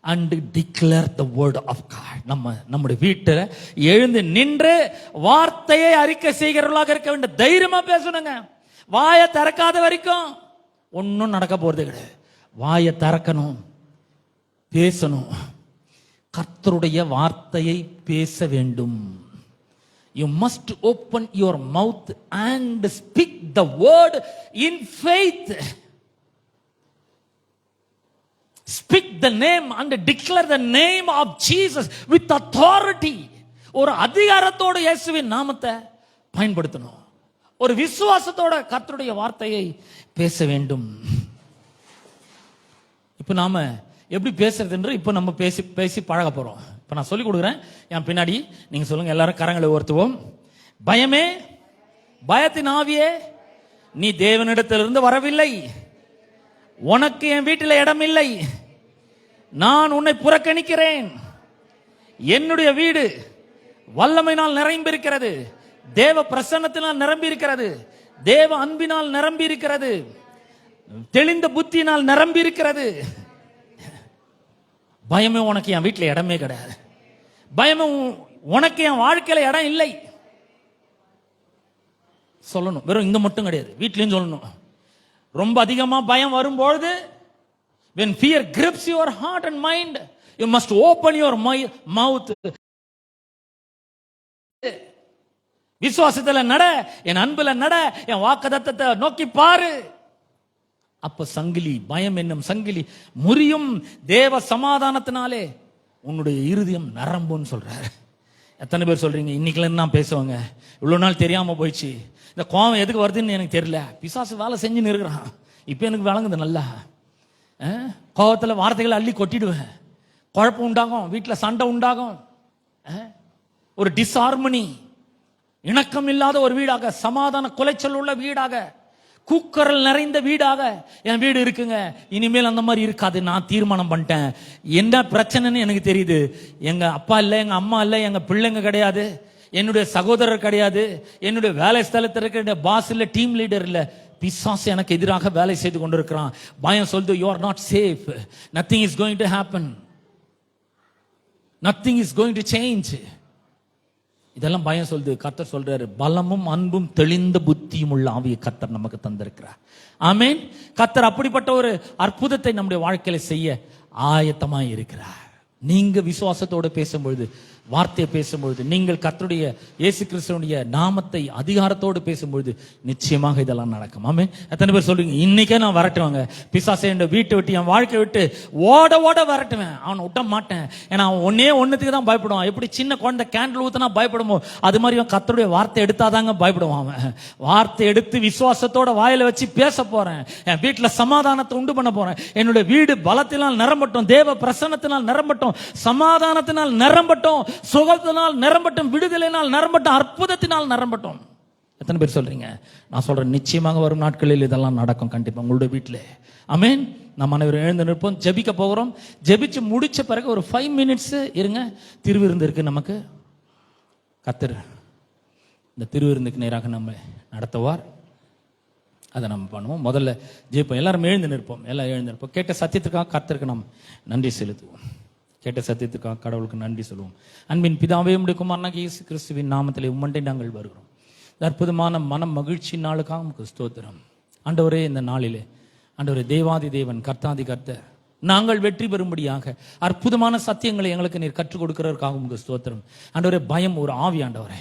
and declare the word of God. நம்முடைய வீட்டில் எழுந்து நின்று வார்த்தையை அறிக்கை செய்கிறவர்களாக இருக்க வேண்டும். தைரியமா பேசணுங்க. வாயை திறக்காத வரைக்கும் ஒன்னும் நடக்க போறது கிடையாது. வாயை திறக்கணும், பேசணும், கர்த்தருடைய வார்த்தையை பேச வேண்டும். You must open your mouth and speak the word in faith. Speak the name and declare the name of Jesus with authority. ஒரு அதிகாரத்தோட இயேசுவின் நாமத்தை பயன்படுத்தணும். ஒரு விசுவாசத்தோட கர்த்தருடைய வார்த்தையை பேச வேண்டும். இப்ப நாம எப்படி பேசுறதுன்ற இப்ப நம்ம பேசி பேசி பழக போறோம். இப்ப நான் சொல்லி கொடுக்குறேன், என் பின்னாடி நீங்க சொல்லுங்க, எல்லாரும் கரங்களை உயர்த்துவோம். பயமே, பயத்தின் ஆவியே, நீ தேவனிடத்திலிருந்து வரவில்லை, உனக்கு என் வீட்டில் இடம் இல்லை, நான் உன்னை புறக்கணிக்கிறேன், என்னுடைய வீடு வல்லமையினால் நிரம்பி இருக்கிறது, தேவ பிரசன்னத்தினால் நிரம்பி இருக்கிறது, தேவ அன்பினால் நிரம்பி இருக்கிறது, தெளிந்த புத்தியினால் நிரம்பி இருக்கிறது. பயமே, உனக்கு என் வீட்டில் இடமே கிடையாது, பயமே, உனக்கு என் வாழ்க்கையில இடம் இல்லை சொல்லணும். வெறும் இங்க மட்டும் கிடையாது, வீட்லயும் சொல்லணும். ரொம்ப அதிகமா பயம் வரும்பொழுது, when fear grips your heart and mind, you must open your mouth. விசுவாசத்துல நட, என் அன்புல நட, என் வாக்குத்தத்தத்தை நோக்கி பாரு. அப்ப சங்கிலி, பயம் என்னும் சங்கிலி முறியும். தேவ சமாதானத்தினாலே உன்னுடைய இருதயம் நரம்புன்னு சொல்றாரு. எத்தனை பேர் சொல்றீங்க இன்னைக்குல நான் பேசுவாங்க, இவ்வளவு நாள் தெரியாம போயிடுச்சு, இந்த கோவம் எதுக்கு வருதுன்னு எனக்கு தெரியல, பிசாசு வேலை செஞ்சுன்னு இருக்கிறான், இப்ப எனக்கு விளங்குது நல்லா. கோவத்துல வார்த்தைகளை அள்ளி கொட்டிடுவேன், குழப்பம் உண்டாகும், வீட்டுல சண்டை உண்டாகும், ஒரு டிஸ்ஹார்மனி, இணக்கம் இல்லாத ஒரு வீடாக, சமாதான குலைச்சல் உள்ள வீடாக, கூக்கரல் நிறைந்த வீடாக என் வீடு இருக்குங்க. இனிமேல் அந்த மாதிரி இருக்காது, நான் தீர்மானம் பண்ணிட்டேன். என்ன பிரச்சனைன்னு எனக்கு தெரியுது. எங்க அப்பா இல்லை, எங்க அம்மா இல்லை, எங்க பிள்ளைங்க கிடையாது, என்னுடைய சகோதரர் கிடையாது, என்னுடைய வேலை ஸ்தலத்தில் இருக்கிற பாஸ் இல்லை, டீம் லீடர் இல்லை, பிசாசு எனக்கு எதிராக வேலை செய்து கொண்டிருக்கிறான். பயம் சொல்லுது, you are not safe, nothing is going to happen, nothing is going to change. இதெல்லாம் பயம் சொல்லுது. கர்த்தர் சொல்றாரு, பலமும் அன்பும் தெளிந்த புத்தியும் உள்ள ஆவியை கர்த்தர் நமக்கு தந்திருக்கிறார். ஆமென். கர்த்தர் அப்படிப்பட்ட ஒரு அற்புதத்தை நம்முடைய வாழ்க்கையில செய்ய ஆயத்தமாய் இருக்கிறார். நீங்க விசுவாசத்தோடு பேசும்பொழுது, வார்த்தையை பேசும்பொழுது, நீங்கள் கர்த்தருடைய இயேசு கிறிஸ்துவினுடைய நாமத்தை அதிகாரத்தோடு பேசும்பொழுது நிச்சயமாக இதெல்லாம் நடக்கும். ஆமென். எத்தனை பேர் சொல்றீங்க இன்னைக்கே நான் வரட்டுவாங்க, பிசாசை என் வீட்டை விட்டு, என் வாழ்க்கை விட்டு ஓட ஓட வரட்டுவேன், அவனை விட்ட மாட்டேன். ஏன்னா அவன் ஒன்னுத்துக்கு தான் பயப்படுவான். எப்படி சின்ன குழந்தை கேண்டில் ஊத்தினா பயப்படுமோ, அது மாதிரி அவன் கர்த்தருடைய வார்த்தை எடுத்தாதாங்க பயப்படுவான். அவன் வார்த்தை எடுத்து விசுவாசத்தோட வாயில வச்சு பேச போறேன், என் வீட்டுல சமாதானத்தை உண்டு பண்ண போறேன், என்னுடைய வீடு பலத்தினால் நிரம்பட்டும், தேவ பிரசன்னத்தினால் நிரம்பட்டும், சமாதானத்தினால் நிரம்பட்டும், சுகத்தினால் நிரம்பட்டும், விடுதலையினால் நிரம்பட்டும், அற்புதத்தினால் நிரம்பட்டும். எத்தனை பேர் சொல்றீங்க? நான் சொல்றேன், நிச்சயமாக வரும் நாட்களில் இதெல்லாம் நடக்கும் கண்டிப்பா உங்களுடைய வீட்டில். ஆமென். நம்ம அனைவரும் எழுந்து நிற்போம், ஜெபிக்க போகிறோம். ஜெபிச்சு முடிச்ச பிறகு ஒரு 5 மினிட்ஸ் இருங்க, திருவிருந்து இருக்கு நமக்கு. கர்த்தர் இந்த திருவிருந்துக்கு நேராக நம்ம நடத்துவார், அதை நம்ம பண்ணுவோம். முதல்ல ஜெபிப்போம், எல்லாரும் எழுந்து நிற்போம், எல்லாம் எழுந்து நிற்போம். கேட்ட சத்தியத்துக்காக கர்த்தருக்கு நாம் நன்றி செலுத்துவோம். கேட்ட சத்தியத்துக்காக கடவுளுக்கு நன்றி சொல்லுவோம். அன்பின் பிதாவே, உம்முடைய குமாரனாகிய இயேசு கிறிஸ்துவின் நாமத்திலே உம்மண்டை நாங்கள் வருகிறோம். அற்புதமான மனம் மகிழ்ச்சி நாளுக்காக உமக்கு ஸ்தோத்திரம். ஆண்டவரே, இந்த நாளிலே ஆண்டவரே, தேவாதி தேவன், கர்த்தாதி கர்த்தர், நாங்கள் வெற்றி பெறும்படியாக அற்புதமான சத்தியங்களை எங்களுக்கு நீர் கற்றுக் கொடுக்கிறதற்காக உமக்கு ஸ்தோத்திரம். ஆண்டவரே, பயம் ஒரு ஆவி ஆண்டவரே,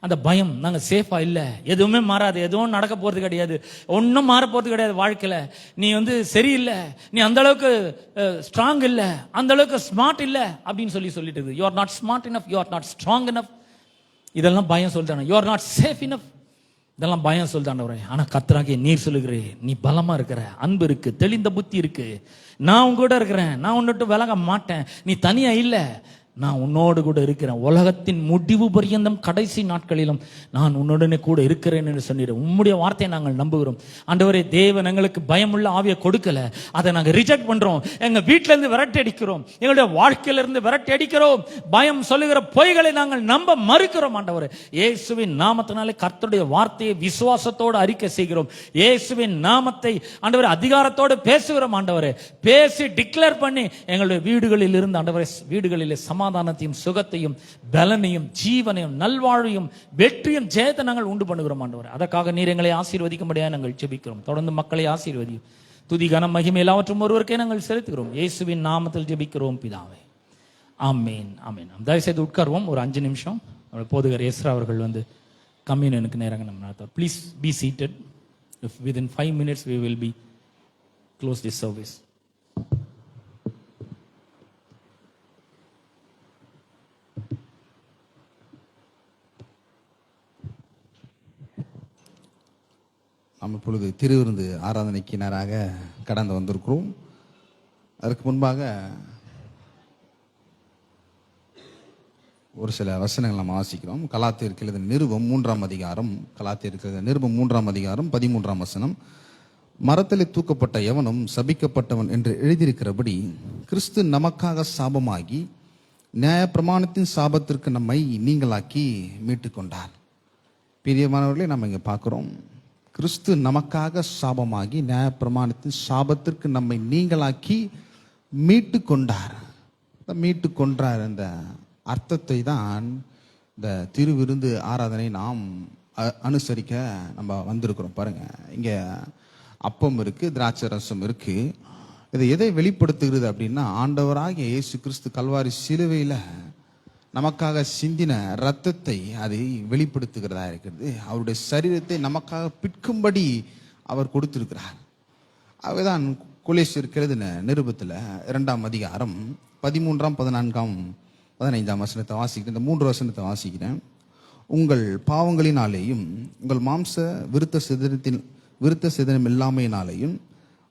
அந்த பயம், நாங்கள் சேஃபா இல்லை, எதுவுமே மாறாது, எதுவும் நடக்க போறது கிடையாது, ஒன்றும் மாற போறது கிடையாது வாழ்க்கையில. நீ சரியில்லை, நீ அந்த அளவுக்கு ஸ்ட்ராங் இல்லை, அந்த அளவுக்கு ஸ்மார்ட் இல்லை அப்படின்னு சொல்லிட்டு you are not smart enough, you are not strong enough, இதெல்லாம் பயம் சொல்லிட்டான. You are not safe enough, இதெல்லாம் பயம் சொல்லிட்டாண்டவரே. ஆனா கர்த்தராகிய நீர் சொல்லுகிறே, நீ பலமா இருக்கிற, அன்பு இருக்கு, தெளிந்த புத்தி இருக்கு, நான் உங்க கூட இருக்கிறேன், நான் உன்னிட்டு விலக மாட்டேன், நீ தனியா இல்லை, நான் உன்னோடு கூட இருக்கிறேன், உலகத்தின் முடிவு பரியந்தம் கடைசி நாட்களிலும் நான் உன்னுடனே கூட இருக்கிறேன் என்று சொன்னீர். உம்முடைய வார்த்தையை நாங்கள் நம்புகிறோம். ஆண்டவரே, தேவன் எங்களுக்கு பயமுள்ள ஆவியை கொடுக்கல, அதை நாங்கள் ரிஜெக்ட் பண்றோம், எங்க வீட்டில இருந்து விரட்டி அடிக்கிறோம், எங்களுடைய வாழ்க்கையில இருந்து விரட்டி அடிக்கிறோம், பயம் சொல்லுகிற பொய்களை நாங்கள் நம்ப மறுக்கிறோம். ஆண்டவரே, இயேசுவின் நாமத்தினாலே கர்த்தருடைய வார்த்தையை விசுவாசத்தோடு அறிக்கை செய்கிறோம். இயேசுவின் நாமத்தை ஆண்டவரே அதிகாரத்தோடு பேசுகிறோம். ஆண்டவரே, பேசி டிக்ளேர் பண்ணி எங்களுடைய வீடுகளில் இருந்து ஆண்டவரே, வீடுகளிலே சமாதானத்தையும் சுகத்தையும் பலனையும் ஜீவனையும் நல்வாழ்வையும் வெற்றியும் ஜெயத்தை நாங்கள் உண்டு பண்ணுகிறோம். ஆண்டவரே, அதற்காக நீர் எங்களை ஆசீர்வதிக்கும்படியாக நாங்கள் ஜெபிக்கிறோம். தொடர்ந்து மக்களை ஆசீர்வதியும். துதி கனம் மகிமை எல்லாவற்றும் ஒருவருக்கே நாங்கள் செலுத்துகிறோம். இயேசுவின் நாமத்தில் ஜெபிக்கிறோம் பிதாவே, ஆமேன் ஆமேன். தயவு செய்து உட்காருவோம் ஒரு 5 நிமிஷம். போதகர் எஸ்ரா அவர்கள் கம்யூனியனுக்கு நேராக நம்ம நடத்துவார். Please be seated. Within 5 minutes we will be close this service. நாம் இப்பொழுது திருவிருந்து ஆராதனைக்கு நேராக கடந்து வந்திருக்கிறோம். அதற்கு முன்பாக ஒரு சில வசனங்கள் நாம் வாசிக்கிறோம். கலாத்தியருக்கு எழுதின நிருபம் 3ஆம் அதிகாரம், கலாத்தியருக்கு எழுதின நிருபம் 3ஆம் அதிகாரம் 13ஆம் வசனம். மரத்திலே தூக்கப்பட்ட எவனும் சபிக்கப்பட்டவன் என்று எழுதியிருக்கிறபடி கிறிஸ்து நமக்காக சாபமாகி நியாய பிரமாணத்தின் சாபத்திற்கு நம்மை நீங்களாக்கி மீட்டு கொண்டார். பிரியமானவர்களே, நம்ம இங்கே பார்க்குறோம், கிறிஸ்து நமக்காக சாபமாகி நியாய பிரமாணத்தின் சாபத்திற்கு நம்மை நீங்களாக்கி மீட்டு கொண்டார். மீட்டு கொன்றார் என்ற அர்த்தத்தை தான் இந்த திருவிருந்து ஆராதனை நாம் அனுசரிக்க நம்ம வந்திருக்கிறோம். பாருங்க, இங்கே அப்பம் இருக்கு, திராட்சை ரசம் இருக்கு. இதை எதை வெளிப்படுத்துகிறது அப்படின்னா, ஆண்டவராகிய இயேசு கிறிஸ்து கல்வாரி சிலுவையில் நமக்காக சிந்தின இரத்தத்தை அதை வெளிப்படுத்துகிறதா இருக்கிறது. அவருடைய சரீரத்தை நமக்காக பிற்கும்படி அவர் கொடுத்திருக்கிறார். அவைதான் கொலேசியருக்கு எழுதின நிருபத்தில் 2ஆம் அதிகாரம் 13, 14, 15 வசனத்தை வாசிக்கிறேன். இந்த 3 வசனத்தை வாசிக்கிறேன். உங்கள் பாவங்களினாலேயும் உங்கள் மாம்ச விருத்த சிதனம் இல்லாமையினாலேயும்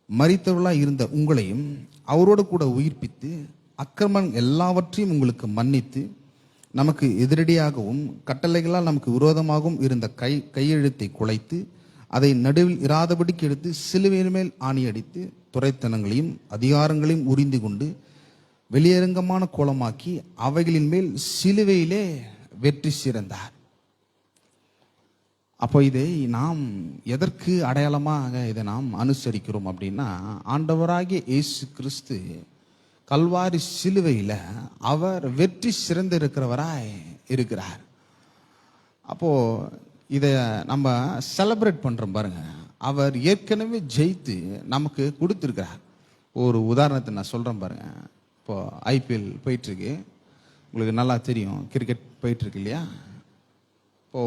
மரித்தவர்களாய் இருந்த உங்களையும் அவரோடு கூட உயிர்ப்பித்து அக்கிரமம் எல்லாவற்றையும் உங்களுக்கு மன்னித்து நமக்கு எதிரடியாகவும் கட்டளைகளால் நமக்கு விரோதமாகவும் இருந்த கையெழுத்தை குலைத்து அதை நடுவில் இராதபடிக்கு எடுத்து சிலுவையின் மேல் ஆணியடித்து துரைத்தனங்களையும் அதிகாரங்களையும் உரிந்து கொண்டு வெளியரங்கமான கோலமாக்கி அவைகளின் மேல் சிலுவையிலே வெற்றி சிறந்தார். அப்போ இதை நாம் எதற்கு அடையாளமாக இதை நாம் அனுசரிக்கிறோம் அப்படின்னா, ஆண்டவராகிய இயேசு கிறிஸ்து கல்வாரி சிலுவையில் அவர் வெற்றி சிறந்து இருக்கிறவராய் இருக்கிறார். அப்போ இதை நம்ம செலிப்ரேட் பண்றோம் பாருங்க. அவர் ஏற்கனவே ஜெயித்து நமக்கு கொடுத்துருக்கிறார். ஒரு உதாரணத்தை நான் சொல்றேன் பாருங்க. இப்போ IPL போயிட்டு இருக்கு, உங்களுக்கு நல்லா தெரியும். கிரிக்கெட் போயிட்டு இருக்கு இல்லையா? இப்போ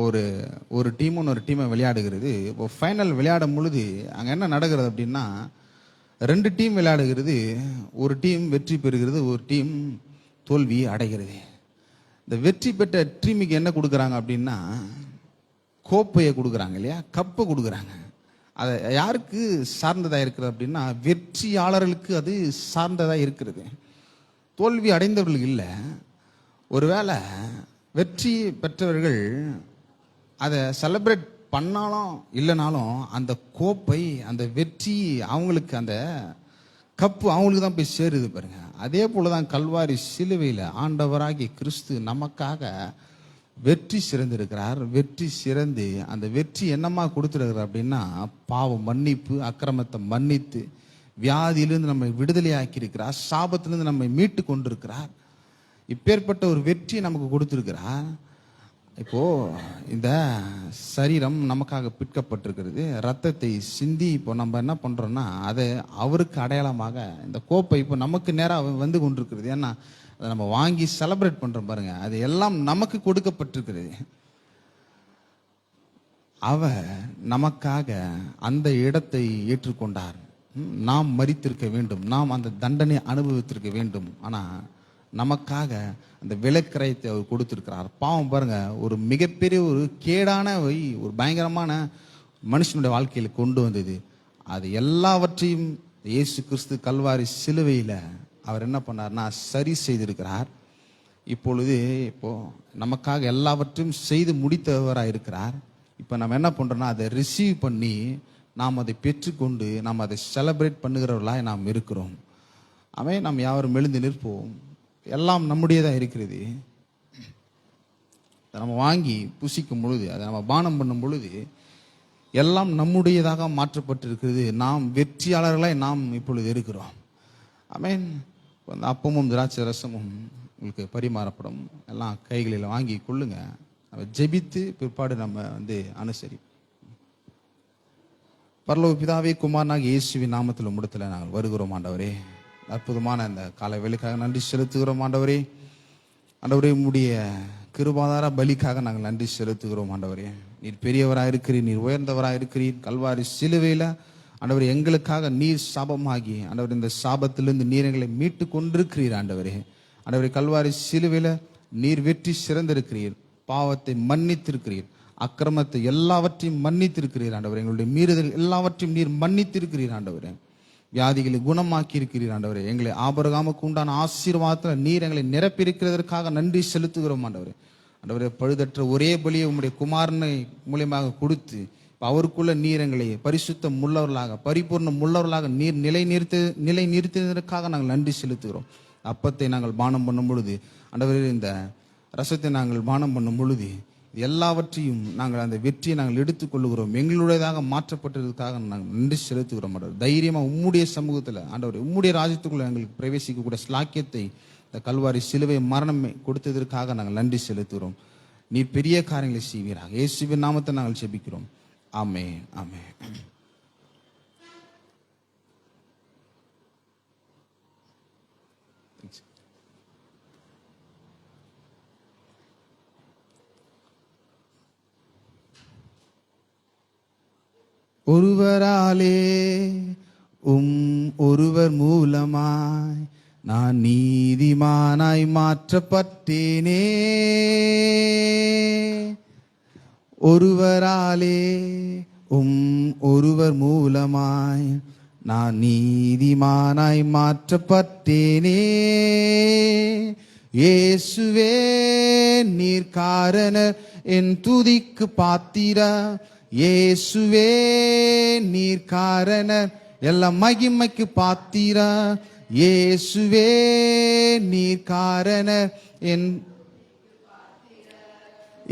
ஒரு டீம் ஒரு டீமை விளையாடுகிறது. இப்போ ஃபைனல் விளையாடும் பொழுது அங்கே என்ன நடக்கிறது அப்படின்னா, 2 டீம் விளையாடுகிறது. ஒரு டீம் வெற்றி பெறுகிறது, ஒரு டீம் தோல்வி அடைகிறது. இந்த வெற்றி பெற்ற டீமுக்கு என்ன கொடுக்குறாங்க அப்படின்னா, கோப்பையை கொடுக்குறாங்க இல்லையா, கப்பை கொடுக்குறாங்க. அது யாருக்கு சார்ந்ததாக இருக்கிறது அப்படின்னா, வெற்றியாளர்களுக்கு அது சார்ந்ததாக இருக்கிறது, தோல்வி அடைந்தவர்களுக்கு இல்லை. ஒருவேளை வெற்றி பெற்றவர்கள் அதை செலிப்ரேட் பண்ணாலும் இல்லைனாலும் அந்த கோப்பை, அந்த வெற்றி அவங்களுக்கு, அந்த கப்பு அவங்களுக்கு தான் போய் சேருது பாருங்க. அதே போல தான் கல்வாரி சிலுவையில் ஆண்டவராகிய கிறிஸ்து நமக்காக வெற்றி சிறந்திருக்கிறார். வெற்றி சிறந்து அந்த வெற்றி என்னமா கொடுத்துருக்கிறார் அப்படின்னா, பாவம் மன்னிப்பு, அக்கிரமத்தை மன்னித்து வியாதியிலிருந்து நம்மை விடுதலை ஆக்கியிருக்கிறார், சாபத்திலிருந்து நம்மை மீட்டு கொண்டிருக்கிறார். இப்பேற்பட்ட ஒரு வெற்றி நமக்கு கொடுத்திருக்கிறார். இப்போ இந்த சரீரம் நமக்காக பிற்கப்பட்டிருக்கிறது, ரத்தத்தை சிந்தி இப்போ நம்ம என்ன பண்றோம்னா, அதை அவருக்கு அடையாளமாக இந்த கோப்பை இப்போ நமக்கு நேராக வந்து கொண்டிருக்கிறது. ஏன்னா அதை நம்ம வாங்கி செலிப்ரேட் பண்றோம் பாருங்க. அது எல்லாம் நமக்கு கொடுக்கப்பட்டிருக்கிறது. அவர் நமக்காக அந்த இடத்தை ஏற்றுக்கொண்டார். நாம் மரித்திருக்க வேண்டும், நாம் அந்த தண்டனை அனுபவித்திருக்க வேண்டும். ஆனா நமக்காக அந்த விலைக்கிரயத்தை அவர் கொடுத்திருக்கிறார். பாவம் பாருங்க, ஒரு மிகப்பெரிய ஒரு கேடான ஒரு பயங்கரமான மனுஷனுடைய வாழ்க்கையில கொண்டு வந்தது. அது எல்லாவற்றையும் இயேசு கிறிஸ்து கல்வாரி சிலுவையில் அவர் என்ன பண்ணார்னா சரி செய்திருக்கிறார். இப்போ நமக்காக எல்லாவற்றையும் செய்து முடித்தவராக இருக்கிறார். இப்போ நம்ம என்ன பண்றோம்னா, அதை ரிசீவ் பண்ணி நாம் அதை பெற்றுக்கொண்டு நாம் அதை செலிப்ரேட் பண்ணுகிறவர்களாக நாம் இருக்கிறோம். நாம் யாரும் எழுந்து நிற்போம். எல்லாம் நம்முடையதாக இருக்கிறது. நம்ம வாங்கி புசிக்கும் பொழுது, அதை நம்ம பானம் பண்ணும் பொழுது எல்லாம் நம்முடையதாக மாற்றப்பட்டிருக்கிறது. நாம் வெற்றியாளர்களாய் நாம் இப்பொழுது இருக்கிறோம். ஆமென். அந்த அப்பமும் திராட்சை ரசமும் உங்களுக்கு பரிமாறப்படும். எல்லாம் கைகளில் வாங்கி கொள்ளுங்க. நம்ம ஜெபித்து பிற்பாடு நம்ம அனுசரி. பரலோக பிதாவே, குமாரனாக இயேசுவின் நாமத்தில் உம்மிடத்தில் நாங்கள் வருகிறோம் ஆண்டவரே. அற்புதமான இந்த காலை வேலைக்காக நன்றி செலுத்துகிறோம் ஆண்டவரே. ஆண்டவரே, உம்முடைய கிருபாதார பலிக்காக நாங்கள் நன்றி செலுத்துகிறோம் ஆண்டவரே. நீர் பெரியவராக இருக்கிறீர், நீர் உயர்ந்தவராக இருக்கிறீர். கல்வாரி சிலுவையில் ஆண்டவரே எங்களுக்காக நீர் சாபமாகி ஆண்டவர் இந்த சாபத்திலிருந்து நீர் எங்களை மீட்டு கொண்டிருக்கிறீர் ஆண்டவரே. ஆண்டவரே, கல்வாரி சிலுவையில் நீர் வெற்றி சிறந்திருக்கிறீர், பாவத்தை மன்னித்திருக்கிறீர், அக்கிரமத்தை எல்லாவற்றையும் மன்னித்திருக்கிறீர் ஆண்டவரே. எங்களுடைய மீறுதல் எல்லாவற்றையும் நீர் மன்னித்திருக்கிறீர் ஆண்டவரே. வியாதிகளை குணமாக்கி இருக்கிறீர் ஆண்டவரே. எங்களை ஆபிரகாமுக்கு உண்டான ஆசீர்வாதத்தில் நீர் எங்களை நிரப்பியிருக்கிறதற்காக நன்றி செலுத்துகிறோம் ஆண்டவரே. ஆண்டவரே, பழுதற்ற ஒரே பலியை உம்முடைய குமாரனை மூலியமாக கொடுத்து அவருக்குள்ள நீர் எங்களை பரிசுத்தம் உள்ளவர்களாக, பரிபூர்ணம் உள்ளவர்களாக நீர் நிலை நிறுத்தியதற்காக நாங்கள் நன்றி செலுத்துகிறோம். அப்பத்தை நாங்கள் பானம் பண்ணும் பொழுது ஆண்டவரே, இந்த ரசத்தை நாங்கள் பானம் பண்ணும் பொழுது எல்லாவற்றையும் நாங்கள் அந்த வெற்றியை நாங்கள் எடுத்துக்கொள்ளுகிறோம். எங்களுடையதாக மாற்றப்பட்டதுக்காக நாங்கள் நன்றி செலுத்துகிறோம் ஆண்டவர். தைரியமாக உம்முடைய சமூகத்தில் ஆண்டவர், உம்முடைய ராஜ்யத்துக்குள்ள எங்களுக்கு பிரவேசிக்கக்கூடிய ஸ்லாக்கியத்தை இந்த கல்வாரி சிலுவை மரணம் கொடுத்ததற்காக நாங்கள் நன்றி செலுத்துகிறோம். நீ பெரிய காரியங்களை செய்வீராக. இயேசுவின் நாமத்தை நாங்கள் ஜெபிக்கிறோம். ஆமென், ஆமென். ஒருவராலே ஒருவர் மூலமாய் நான் நீதிமானாய் மாற்றப்பட்டேனே. ஒருவராலே ஒருவர் மூலமாய் நான் நீதிமானாய் மாற்றப்பட்டேனே. இயேசுவே நீர் காரணர் என் துதிக்கு பாத்திரா. இயேசுவே நீர் காரணர் எல்லா மகிமைக்கு பாத்திரா. இயேசுவே நீர் காரணர் என்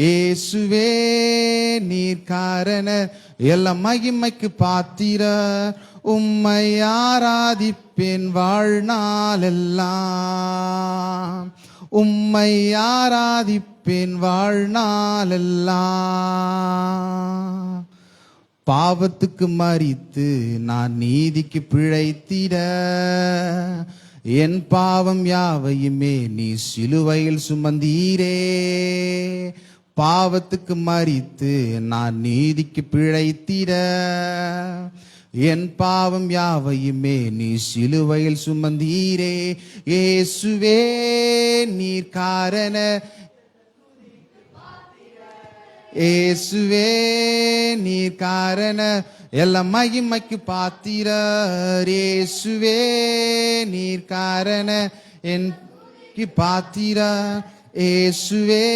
இயேசுவே நீர் காரணர் எல்லா மகிமைக்கு பாத்திரா. உம்மை ஆராதிப்பேன் வாழ்நாளெல்லாம். உம்மை ஆராதிப்பேன் வாழ்நாளெல்லாம். பாவத்துக்கு மரித்து நான் நீதிக்கு பிழைத்திட என் பாவம் யாவையுமே நீ சிலுவையில் சுமந்தீரே. பாவத்துக்கு மரித்து நான் நீதிக்கு பிழைத்திட என் பாவம் யாவையுமே நீ சிலுவையில் சுமந்தீரே. இயேசுவே நீர் காரணர். இயேசுவே நீர் காரணர் எல்லா மகிமைக்கு பாத்திரர். இயேசுவே நீர் காரணர் என்க்கு பாத்திரர். இயேசுவே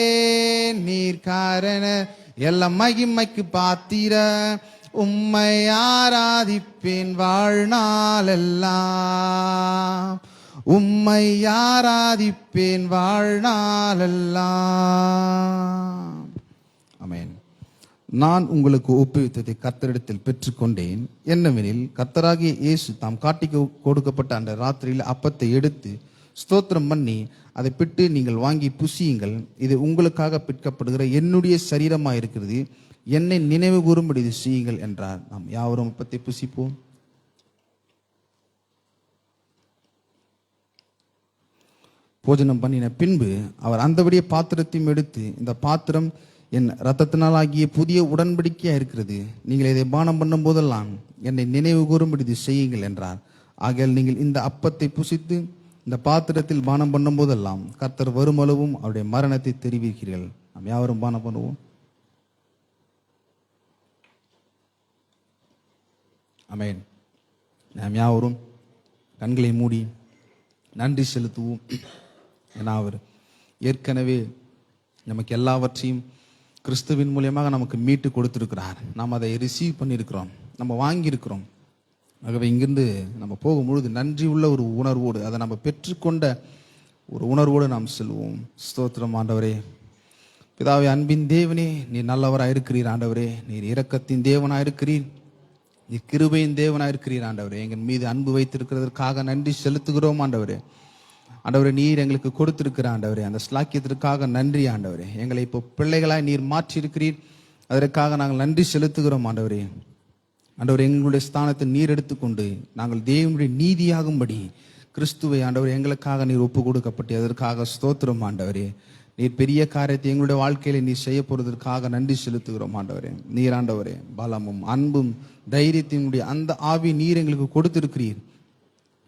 நீர் காரணர் எல்லா மகிமைக்கு பாத்திரர். உம்மை ஆராதிப்பேன் வாழ்நாளெல்லாம். உம்மை ஆராதிப்பேன் வாழ்நாளெல்லாம். ஆமென். நான் உங்களுக்கு ஒப்புவித்ததை கர்த்தரிடத்தில் பெற்றுக்கொண்டேன். என்னவெனில் கர்த்தராகிய இயேசு தாம் காட்டி கொடுக்கப்பட்ட அந்த ராத்திரியில் அப்பத்தை எடுத்து ஸ்தோத்திரம் பண்ணி அதை பிட்டு நீங்கள் வாங்கி புசியுங்கள். இது உங்களுக்காக பிற்கப்படுகிற என்னுடைய சரீரமாக இருக்கிறது. என்னை நினைவு கூறும்படி இது செய்யுங்கள் என்றார். நாம் யாவரும் அப்பத்தை புசிப்போம். போஜனம் பண்ணின பின்பு அவர் அந்தபடியே பாத்திரத்தையும் எடுத்து, இந்த பாத்திரம் என் இரத்தத்தினால் ஆகிய புதிய உடன்படிக்கையா இருக்கிறது. நீங்கள் இதை பானம் பண்ணும் போதெல்லாம் என்னை நினைவு கூறும்படி இது செய்யுங்கள் என்றார். ஆகையால் நீங்கள் இந்த அப்பத்தை புசித்து இந்த பாத்திரத்தில் பானம் பண்ணும் போதெல்லாம் கர்த்தர் வருமளவும் அவருடைய மரணத்தை தெரிவிக்கிறீர்கள். நாம் யாவரும் பானம் பண்ணுவோம். ஆமென். நாம் யாவரும் கண்களை மூடி நன்றி செலுத்துவோம். ஏன்னா அவர் ஏற்கனவே நமக்கு எல்லாவற்றையும் கிறிஸ்துவின் மூலியமாக நமக்கு மீட்டு கொடுத்திருக்கிறார். நாம் அதை ரிசீவ் பண்ணியிருக்கிறோம், நம்ம வாங்கியிருக்கிறோம். ஆகவே இங்கிருந்து நம்ம போகும்பொழுது நன்றி உள்ள ஒரு உணர்வோடு, அதை நம்ம பெற்றுக்கொண்ட ஒரு உணர்வோடு நாம் செல்வோம். ஸ்தோத்திரம் ஆண்டவரே. பிதாவே, அன்பின் தேவனே, நீர் நல்லவராக இருக்கிறீர் ஆண்டவரே. நீர் இரக்கத்தின் தேவனாக இருக்கிறீர். நீர் கிருபையின் தேவனாக இருக்கிறீர் ஆண்டவரே. எங்கள் மீது அன்பு வைத்திருக்கிறதற்காக நன்றி செலுத்துகிறோம் ஆண்டவரே. ஆண்டவரே, நீர் எங்களுக்கு கொடுத்திருக்கிற ஆண்டவரே அந்த ஸ்லாக்கியத்திற்காக நன்றி ஆண்டவரே. எங்களை இப்போ பிள்ளைகளாய் நீர் மாற்றி இருக்கிறீர், அதற்காக நாங்கள் நன்றி செலுத்துகிறோம் ஆண்டவரே. ஆண்டவரே, எங்களுடைய ஸ்தானத்தை நீர் எடுத்துக்கொண்டு நாங்கள் தேவனுடைய நீதியாகும்படி கிறிஸ்துவை ஆண்டவரே எங்களுக்காக நீர் ஒப்பு கொடுக்கப்பட்டு அதற்காக ஸ்தோத்திரம் ஆண்டவரே. நீர் பெரிய காரியத்தை எங்களுடைய வாழ்க்கையில நீர் செய்ய போறதற்காக நன்றி செலுத்துகிறோம் ஆண்டவரே. நீர் ஆண்டவரே பலமும் அன்பும் தைரியத்தினுடைய அந்த ஆவி நீர் எங்களுக்கு கொடுத்திருக்கிறீர்,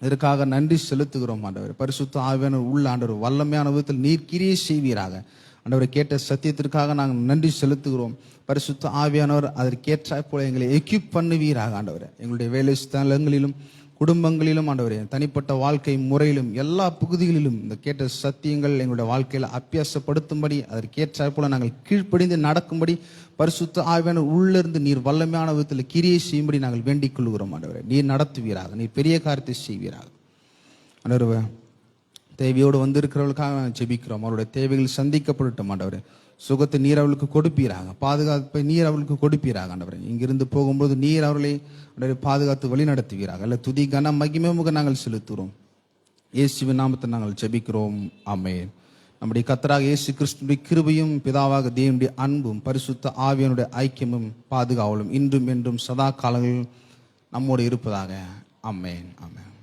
இதற்காக நன்றி செலுத்துகிறோம் ஆண்டவரே. பரிசுத்த ஆவியானவர் உள்ள ஆண்டவர் வல்லமையான விதத்தில் நீர் கிரியை செய்வீராக ஆண்டவரை. கேட்ட சத்தியத்திற்காக நாங்கள் நன்றி செலுத்துகிறோம். பரிசுத்த ஆவியானவர் அதற்கேற்றாய் போல எங்களை எக்யூப் பண்ணுவீராக ஆண்டவரே. எங்களுடைய வேலை ஸ்தலங்களிலும் குடும்பங்களிலும் ஆண்டவரே, தனிப்பட்ட வாழ்க்கை முறையிலும் எல்லா பகுதிகளிலும் இந்த கேட்ட சத்தியங்கள் எங்களுடைய வாழ்க்கையில் அபியாசப்படுத்தும்படி அதற்கேற்றாய் போல நாங்கள் கீழ்ப்படிந்து நடக்கும்படி பரிசுத்த ஆவியானவர் உள்ளிருந்து நீர் வல்லமையான விதத்தில் கிரியை செய்யும்படி நாங்கள் வேண்டிக் கொள்கிறோம் ஆண்டவரே. நீர் நடத்துவீராக, நீர் பெரிய காரியத்தை செய்வீராக ஆண்டவரே. தேவையோடு வந்திருக்கிறவர்களுக்காக நாங்கள் ஜெபிக்கிறோம். அவருடைய தேவைகள் சந்திக்கப்படட்டும் ஆண்டவரே. சுகத்தை நீர் அவளுக்கு கொடுப்பீராக, பாதுகாப்பை நீர் அவளுக்கு கொடுப்பீராக ஆண்டவரே. இங்கிருந்து போகும்போது நீர் அவர்களை பாதுகாத்து வழி நடத்துவீராக. அல்ல துதி கன மகிமைமுக நாங்கள் செலுத்துகிறோம். இயேசுவின் நாமத்தை நாங்கள் ஜெபிக்கிறோம். ஆமென். நம்முடைய கர்த்தராக இயேசு கிறிஸ்துவின் கிருபையும் பிதாவாக தேவனுடைய அன்பும் பரிசுத்த ஆவியானுடைய ஐக்கியமும் பாதுகாவலும் இன்றும் என்றும் சதா காலங்களில் நம்மோடு இருப்பதாக. ஆமென். ஆமென்.